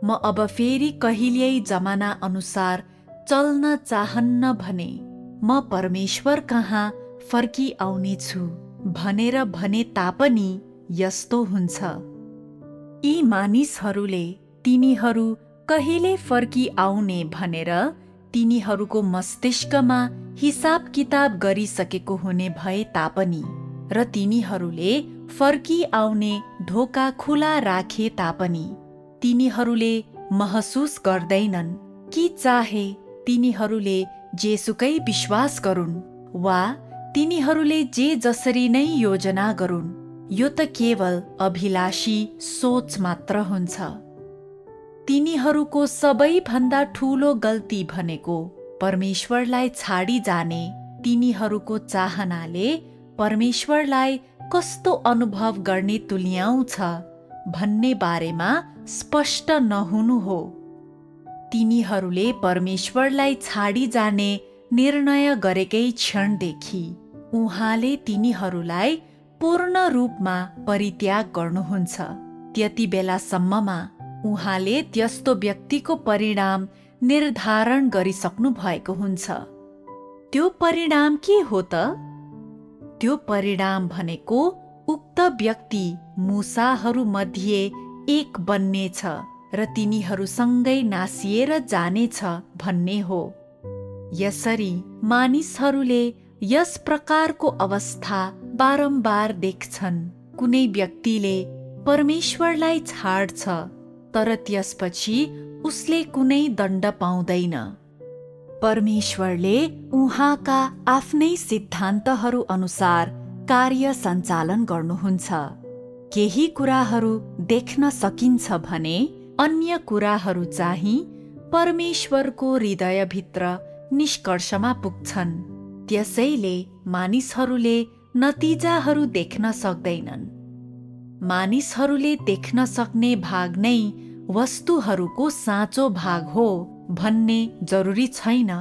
म अब फेरि कहिल्यै जमाना अनुसार चल्न चाहन्न भने म परमेश्वर कहाँ फर्की आउनेछु भनेर भने तापनि यस्तो हुन्छ। यी मानिसहरूले तिनीहरू कहिले फर्की आउने भनेर तिनीहरूको मस्तिष्कमा हिसाब किताब गरिसकेको हुने भए तापनि र तिनीहरूले फर्की आउने ढोका खुला राखे तापनि तिनीहरूले महसुस गर्दैनन् कि चाहे तिनीहरूले जेसुकै विश्वास गरून् वा तिनीहरूले जे जसरी नै योजना गरून्, यो त केवल अभिलाषी सोच मात्र हुन्छ। तिनीहरूको सबैभन्दा ठूलो गल्ती भनेको परमेश्वरलाई छाडी जाने तिनीहरूको चाहनाले परमेश्वरलाई कस्तो अनुभव गर्ने तुल्याउँछ भन्ने बारेमा स्पष्ट नहुनु हो। तिनीहरूले परमेश्वरलाई छाडी जाने निर्णय गरेकै क्षणदेखि उहाँले तिनीहरूलाई पूर्ण रूपमा परित्याग गर्नुहुन्छ। त्यति बेलासम्ममा उहाँले त्यस्तो व्यक्तिको परिणाम निर्धारण गरिसक्नु भएको हुन्छ। त्यो परिणाम के हो त? त्यो परिणाम भनेको उक्त व्यक्ति मूसाहरू मध्ये एक बन्नेछ र तिनीहरूसँगै नासिएर जानेछ भन्ने हो। यसरी मानिसहरूले यस प्रकारको अवस्था बारम्बार देख्छन्। कुनै व्यक्तिले परमेश्वरलाई छाड्छ तर त्यसपछि उसले कुनै दण्ड पाउँदैन। परमेश्वरले उहाँका आफ्नै सिद्धान्तहरू अनुसार कार्य सञ्चालन गर्नुहुन्छ। केही कुराहरू देख्न सकिन्छ भने अन्य कुराहरू चाहिँ परमेश्वरको हृदयभित्र निष्कर्षमा पुग्छन्। त्यसैले मानिसहरूले नतिजाहरू देख्न सक्दैनन्। मानिसहरूले देख्न सक्ने भाग नै वस्तुहरूको साँचो भाग हो भन्ने जरुरी छैन,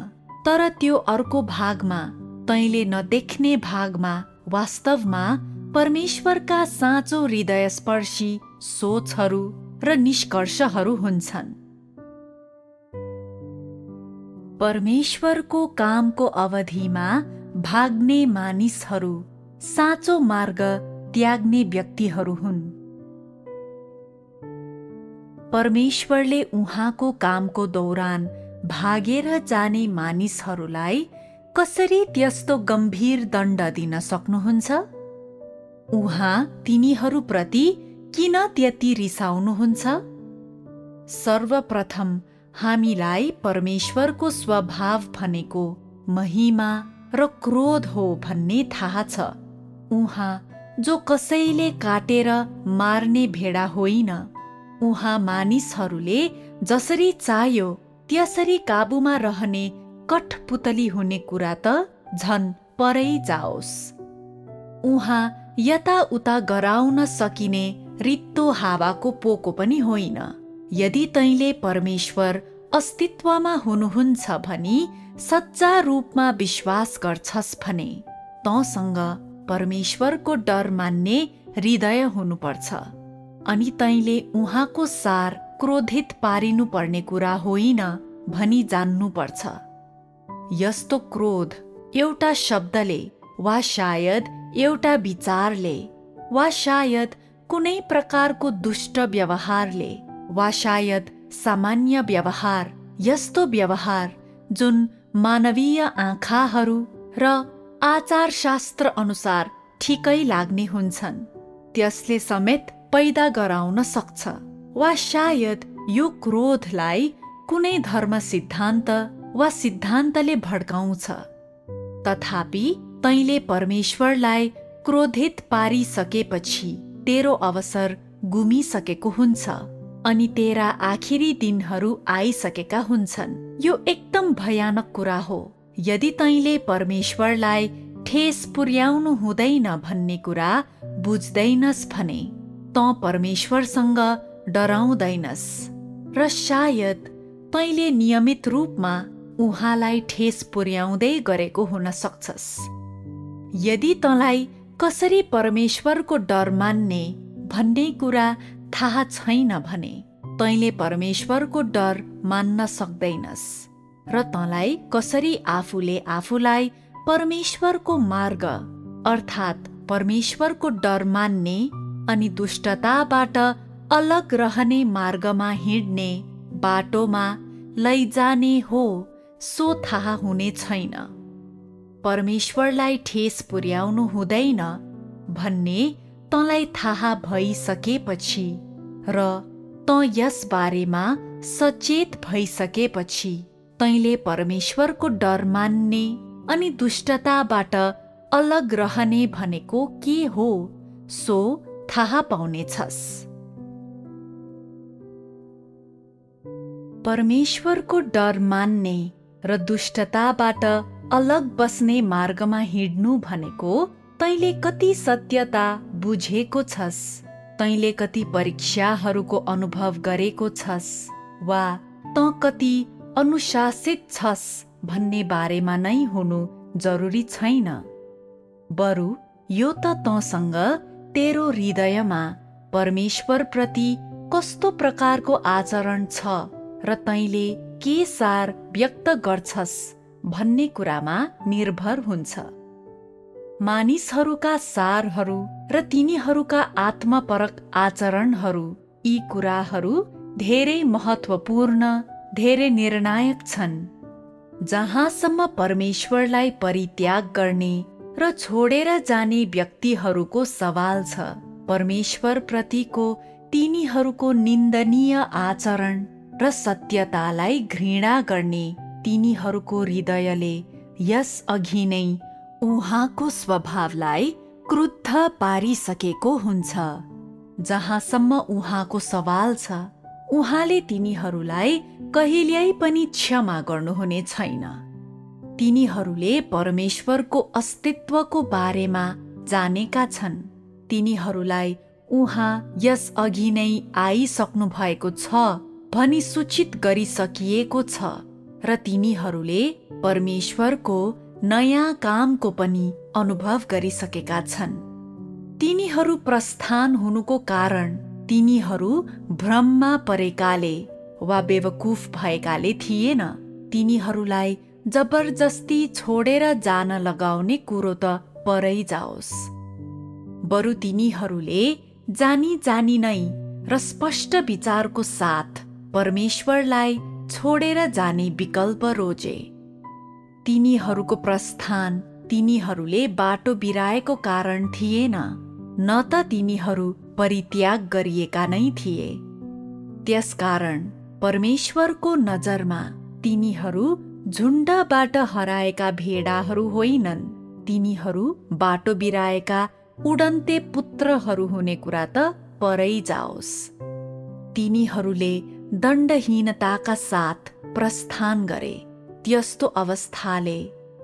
तर त्यो अर्को भागमा, तैँले नदेख्ने भागमा वास्तवमा परमेश्वरका साँचो हृदयस्पर्शी सोचहरू र निष्कर्षहरू हुन्छन्। परमेश्वरको कामको अवधिमा भाग्ने मानिसहरू साँचो मार्ग त्याग्ने व्यक्तिहरू हुन्। परमेश्वरले उहाँको कामको दौरान भागेर जाने मानिसहरूलाई कसरी त्यस्तो गम्भीर दण्ड दिन सक्नुहुन्छ? उहाँ तिनीहरूप्रति किन त्यति रिसाउनुहुन्छ? सर्वप्रथम हामीलाई परमेश्वरको स्वभाव भनेको महिमा र क्रोध हो भन्ने थाहा छ। उहाँ जो कसैले काटेर मार्ने भेडा होइन। उहाँ मानिसहरूले जसरी चाह्यो त्यसरी काबुमा रहने कठपुतली हुने कुरा त झन् परै जाओस्। उहाँ यताउता गराउन सकिने रित्तो हावाको पोको पनि होइन। यदि तैँले परमेश्वर अस्तित्वमा हुनुहुन्छ भनी सच्चा रूपमा विश्वास गर्छस् भने तँसँग परमेश्वरको डर मान्ने हृदय हुनुपर्छ। अनि तैँले उहाँको सार क्रोधित पारिनु पर्ने कुरा होइन भनी जान्नुपर्छ। यस्तो क्रोध एउटा शब्दले वा सायद एउटा विचारले वा सायद कुनै प्रकारको दुष्ट व्यवहारले वा सायद सामान्य व्यवहार, यस्तो व्यवहार जुन मानवीय आँखाहरू र आचारशास्त्र अनुसार ठिकै लाग्ने हुन्छन्, त्यसले समेत पैदा गराउन सक्छ। वा सायद यो क्रोधलाई कुनै धर्म सिद्धान्त वा सिद्धान्तले भड्काउँछ। तथापि तैँले परमेश्वरलाई क्रोधित पारिसकेपछि तेरो अवसर गुमिसकेको हुन्छ अनि तेरा आखिरी दिनहरू आइसकेका हुन्छन्। यो एकदम भयानक कुरा हो। यदि तैँले परमेश्वरलाई ठेस पुर्याउनु हुँदैन भन्ने कुरा बुझ्दैनस् भने तँ परमेश्वरसँग डराउँदैनस् र सायद तैँले नियमित रूपमा उहाँलाई ठेस पुर्याउँदै गरेको हुन सक्छस्। यदि तँलाई कसरी परमेश्वरको डर मान्ने भन्ने कुरा थाहा छैन भने तैँले परमेश्वरको डर मान्न सक्दैनस् र तँलाई कसरी आफूले आफूलाई परमेश्वरको मार्ग अर्थात् परमेश्वरको डर मान्ने अनि दुष्टताबाट अलग रहने मार्गमा हिँड्ने बाटोमा लैजाने हो सो थाहा हुने छैन। परमेश्वरलाई ठेस पुर्याउनु हुँदैन भन्ने तँलाई थाहा भइसकेपछि र तँ यस बारेमा सचेत भइसकेपछि तैँले परमेश्वरको डर मान्ने अनि दुष्टताबाट अलग रहने भनेको के हो सो थाहा पाउनेछस्। परमेश्वरको डर मान्ने र दुष्टताबाट अलग बस्ने मार्गमा हिँड्नु भनेको तैँले कति सत्यता बुझेको छस्, तैँले कति परीक्षाहरूको अनुभव गरेको छस् वा तँ कति अनुशासित छस् भन्ने बारेमा नै हुनु जरुरी छैन। बरु यो त तँसँग तेरो हृदयमा परमेश्वरप्रति कस्तो प्रकारको आचरण छ र तैँले के सार व्यक्त गर्छस् भन्ने कुरामा निर्भर हुन्छ। मानिसहरूका सारहरू र तिनीहरूका आत्मपरक आचरणहरू यी कुराहरू धेरै महत्त्वपूर्ण, धेरै निर्णायक छन्। जहाँसम्म परमेश्वरलाई परित्याग गर्ने र छोडेर जाने व्यक्तिहरूको सवाल छ, परमेश्वरप्रतिको तिनीहरूको निन्दनीय आचरण र सत्यतालाई घृणा गर्ने तिनीहरूको हृदयले यस अघि नै उहाँको स्वभावलाई क्रुद्ध पारिसकेको हुन्छ। जहाँसम्म उहाँको सवाल छ, उहाँले तिनीहरूलाई कहिल्यै पनि क्षमा गर्नुहुने छैन। तिनीहरूले परमेश्वरको अस्तित्वको बारेमा जानेका छन्। तिनीहरूलाई उहाँ यस अघि नै आइसक्नु भएको छ भनी सूचित गरिसकिएको छ र तिनीहरूले परमेश्वरको नयाँ कामको पनि अनुभव गरिसकेका छन्। तिनीहरू प्रस्थान हुनुको कारण तिनीहरू भ्रममा परेकाले वा बेवकुफ भएकाले थिएन। तिनीहरूलाई जबरजस्ती छोडेर जान लगाउने कुरो त परै जाओस्। बरु तिनीहरूले जानी जानी नै र स्पष्ट विचारको साथ परमेश्वरलाई छोडेर जाने विकल्प रोजे। तिनीहरूको प्रस्थान तिनीहरूले बाटो बिराएको कारण थिएन, न त तिनीहरू परित्याग गरिएका नै थिए। त्यसकारण परमेश्वरको नजरमा तिनीहरू झुण्डबाट हराएका भेडाहरू होइनन्, तिनीहरू बाटो बिराएका उडन्ते पुत्रहरू हुने कुरा त परै जाओस्। तिनीहरूले दण्डहीनताका साथ प्रस्थान गरे। त्यस्तो अवस्थाले,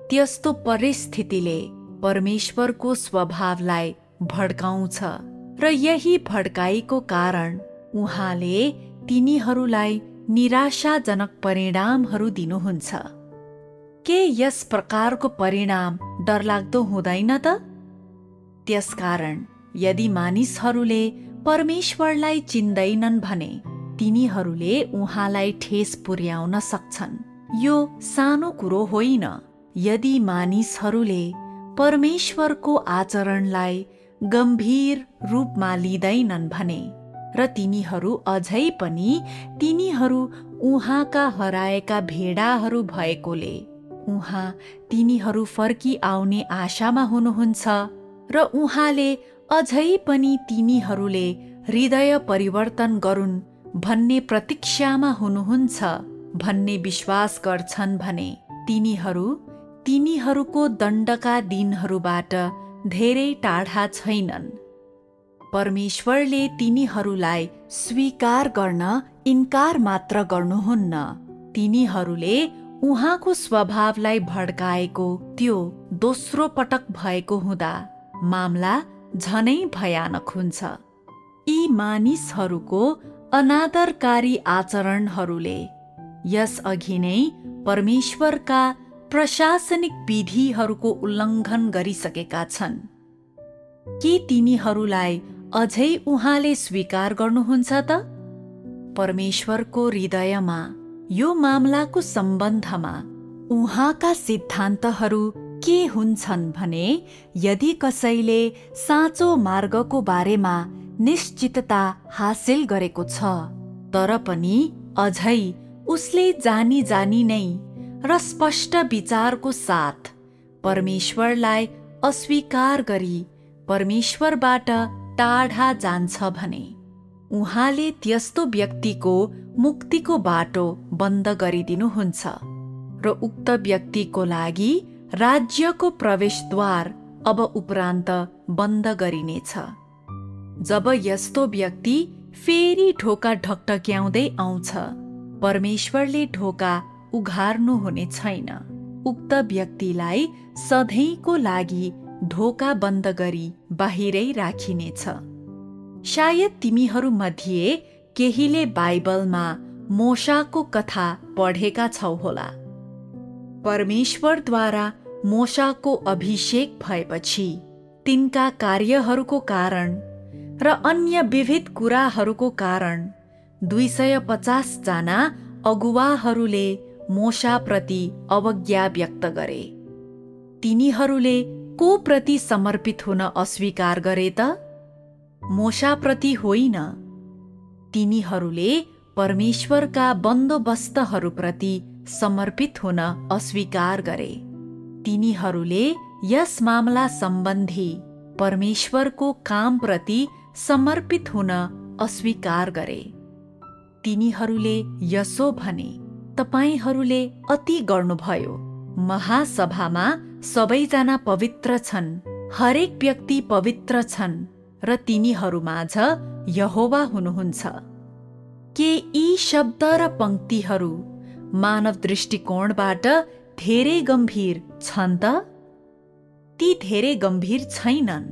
त्यस्तो परिस्थितिले परमेश्वरको स्वभावलाई भड्काउँछ र यही भड्काइको कारण उहाँले तिनीहरूलाई निराशाजनक परिणामहरू दिनुहुन्छ। के यस प्रकारको परिणाम डरलाग्दो हुँदैन त? त्यसकारण यदि मानिसहरूले परमेश्वरलाई चिन्दैनन् भने तिनीहरूले उहाँलाई ठेस पुर्याउन सक्छन्। यो सानो कुरो होइन। यदि मानिसहरूले परमेश्वरको आचरणलाई गम्भीर रूपमा लिँदैनन् भने र तिनीहरू अझै पनि तिनीहरू उहाँका हराएका भेडाहरू भएकोले उहाँ तिनीहरू फर्की आउने आशामा हुनुहुन्छ र उहाँले अझै पनि तिनीहरूले हृदय परिवर्तन गरून् भन्ने प्रतीक्षामा हुनुहुन्छ भन्ने विश्वास गर्छन् भने तिनीहरू तिनीहरूको दण्डका दिनहरूबाट धेरै टाढा छैनन्। परमेश्वरले तिनीहरूलाई स्वीकार गर्न इन्कार मात्र गर्नुहुन्न, तिनीहरूले उहाँको स्वभावलाई भड्काएको त्यो दोस्रो पटक भएको हुँदा मामला झनै भयानक हुन्छ। यी मानिसहरूको अनादरकारी आचरणहरूले यसअघि नै परमेश्वरका प्रशासनिक विधिहरूको उल्लङ्घन गरिसकेका छन्। के तिनीहरूलाई अझै उहाँले स्वीकार गर्नुहुन्छ त? परमेश्वरको हृदयमा यो मामलाको सम्बन्धमा उहाँका सिद्धान्तहरू के हुन्छन् भने यदि कसैले साँचो मार्गको बारेमा निश्चितता हासिल गरेको छ तर पनि अझै उसले जानी जानी नै र स्पष्ट विचारको साथ परमेश्वरलाई अस्वीकार गरी परमेश्वरबाट टाढा जान्छ भने उहाँले त्यस्तो व्यक्तिको मुक्तिको बाटो बन्द गरिदिनुहुन्छ र उक्त व्यक्तिको लागि राज्यको प्रवेशद्वार अब उपरान्त बन्द गरिनेछ। जब यस्तो व्यक्ति फेरि ढोका ढकढक्याउँदै आउँछ, परमेश्वरले ढोका उघार्नुहुने छैन। उक्त व्यक्तिलाई सधैँको लागि ढोका बन्द गरी बाहिरै राखिनेछ। सायद तिमीहरू मध्ये केहीले बाइबलमा मोशाको कथा पढेका छौ होला। परमेश्वरद्वारा मोशाको अभिषेक भएपछि तिनका कार्यहरूको कारण र अन्य विविध कुराहरूको कारण 250 जना अगुवाहरूले मोशाप्रति अवज्ञा व्यक्त गरे। तिनीहरूले को प्रति समर्पित हुन अस्वीकार गरे त? मोशाप्रति होइन, तिनीहरूले परमेश्वरका बन्दोबस्तहरूप्रति समर्पित हुन अस्वीकार गरे। तिनीहरूले यस मामला सम्बन्धी परमेश्वरको कामप्रति समर्पित हुन अस्वीकार गरे। तिनीहरूले यसो भने, तपाईहरूले अति गर्नुभयो। महासभामा सबैजना पवित्र छन्, हरेक व्यक्ति पवित्र छन् र तिनीहरूमाझ यहोवा हुनुहुन्छ। के यी शब्द र पंक्तिहरू मानव दृष्टिकोणबाट धेरै गम्भीर छन् त? ती धेरै गम्भीर छैनन्।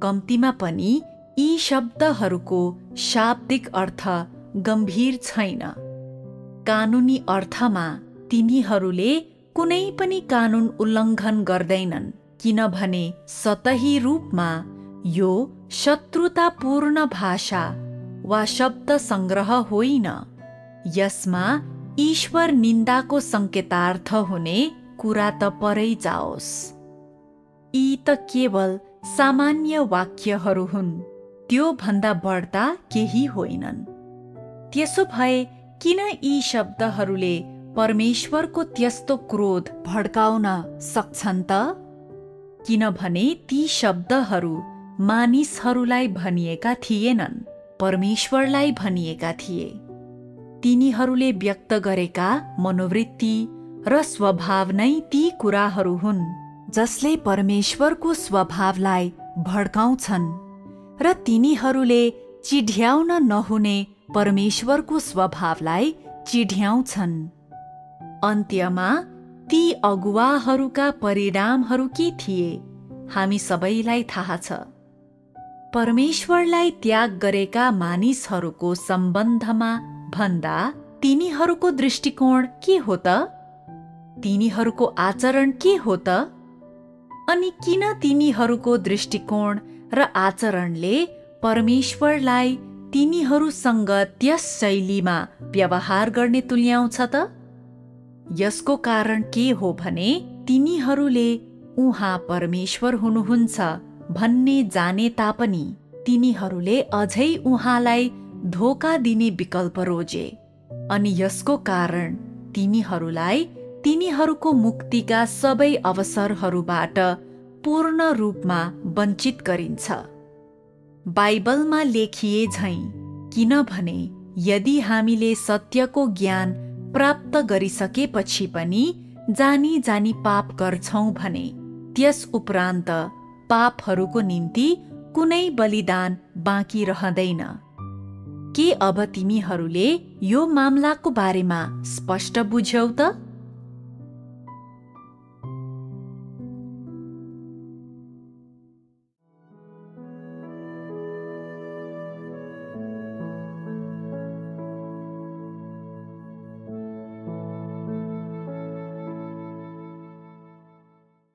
कम्तीमा पनि यी शब्दहरूको शाब्दिक अर्थ गम्भीर छैन। कानुनी अर्थमा तिनीहरूले कुनै पनि कानुन उल्लङ्घन गर्दैनन्, किनभने सतही रूपमा यो शत्रुतापूर्ण भाषा वा शब्द सङ्ग्रह होइन। यसमा ईश्वर निन्दाको सङ्केतार्थ हुने कुरा त परै जाओस्। यी त केवल सामान्य वाक्यहरू हुन्, त्यो भन्दा बढ्ता केही होइनन्। त्यसो भए किन यी शब्दहरूले परमेश्वरको त्यस्तो क्रोध भड्काउन सक्छन् त? किनभने ती शब्दहरू मानिसहरूलाई भनिएका थिएनन्, परमेश्वरलाई भनिएका थिए। तिनीहरूले व्यक्त गरेका मनोवृत्ति र स्वभाव नै ती कुराहरू हुन् जसले परमेश्वरको स्वभावलाई भड्काउँछन् र तिनीहरूले चिढ्याउन नहुने परमेश्वरको स्वभावलाई चिढ्याउँछन्। अन्त्यमा ती अगुवाहरूका परिणामहरू के थिए हामी सबैलाई थाहा छ। परमेश्वरलाई त्याग गरेका मानिसहरूको सम्बन्धमा भन्दा तिनीहरूको दृष्टिकोण के हो त? तिनीहरूको आचरण के हो त? अनि किन तिनीहरूको दृष्टिकोण र आचरणले परमेश्वरलाई तिनीहरूसँग त्यस शैलीमा व्यवहार गर्ने तुल्याउँछ त? यसको कारण के हो भने तिनीहरूले उहाँ परमेश्वर हुनुहुन्छ भन्ने जाने तापनि तिनीहरूले अझै उहाँलाई धोका दिने विकल्प रोजे। अनि यसको कारण तिनीहरूलाई तिनीहरूको मुक्तिका सबै अवसरहरूबाट पूर्ण रूपमा वञ्चित गरिन्छ। बाइबलमा लेखिए झैं, किनभने यदि हामीले सत्यको ज्ञान प्राप्त गरिसकेपछि पनि जानी जानी पाप गर्छौं भने त्यस उपरान्त पापहरूको निम्ति कुनै बलिदान बाँकी रहँदैन। के अब तिमीहरूले यो मामलाको बारेमा स्पष्ट बुझ्यौ त?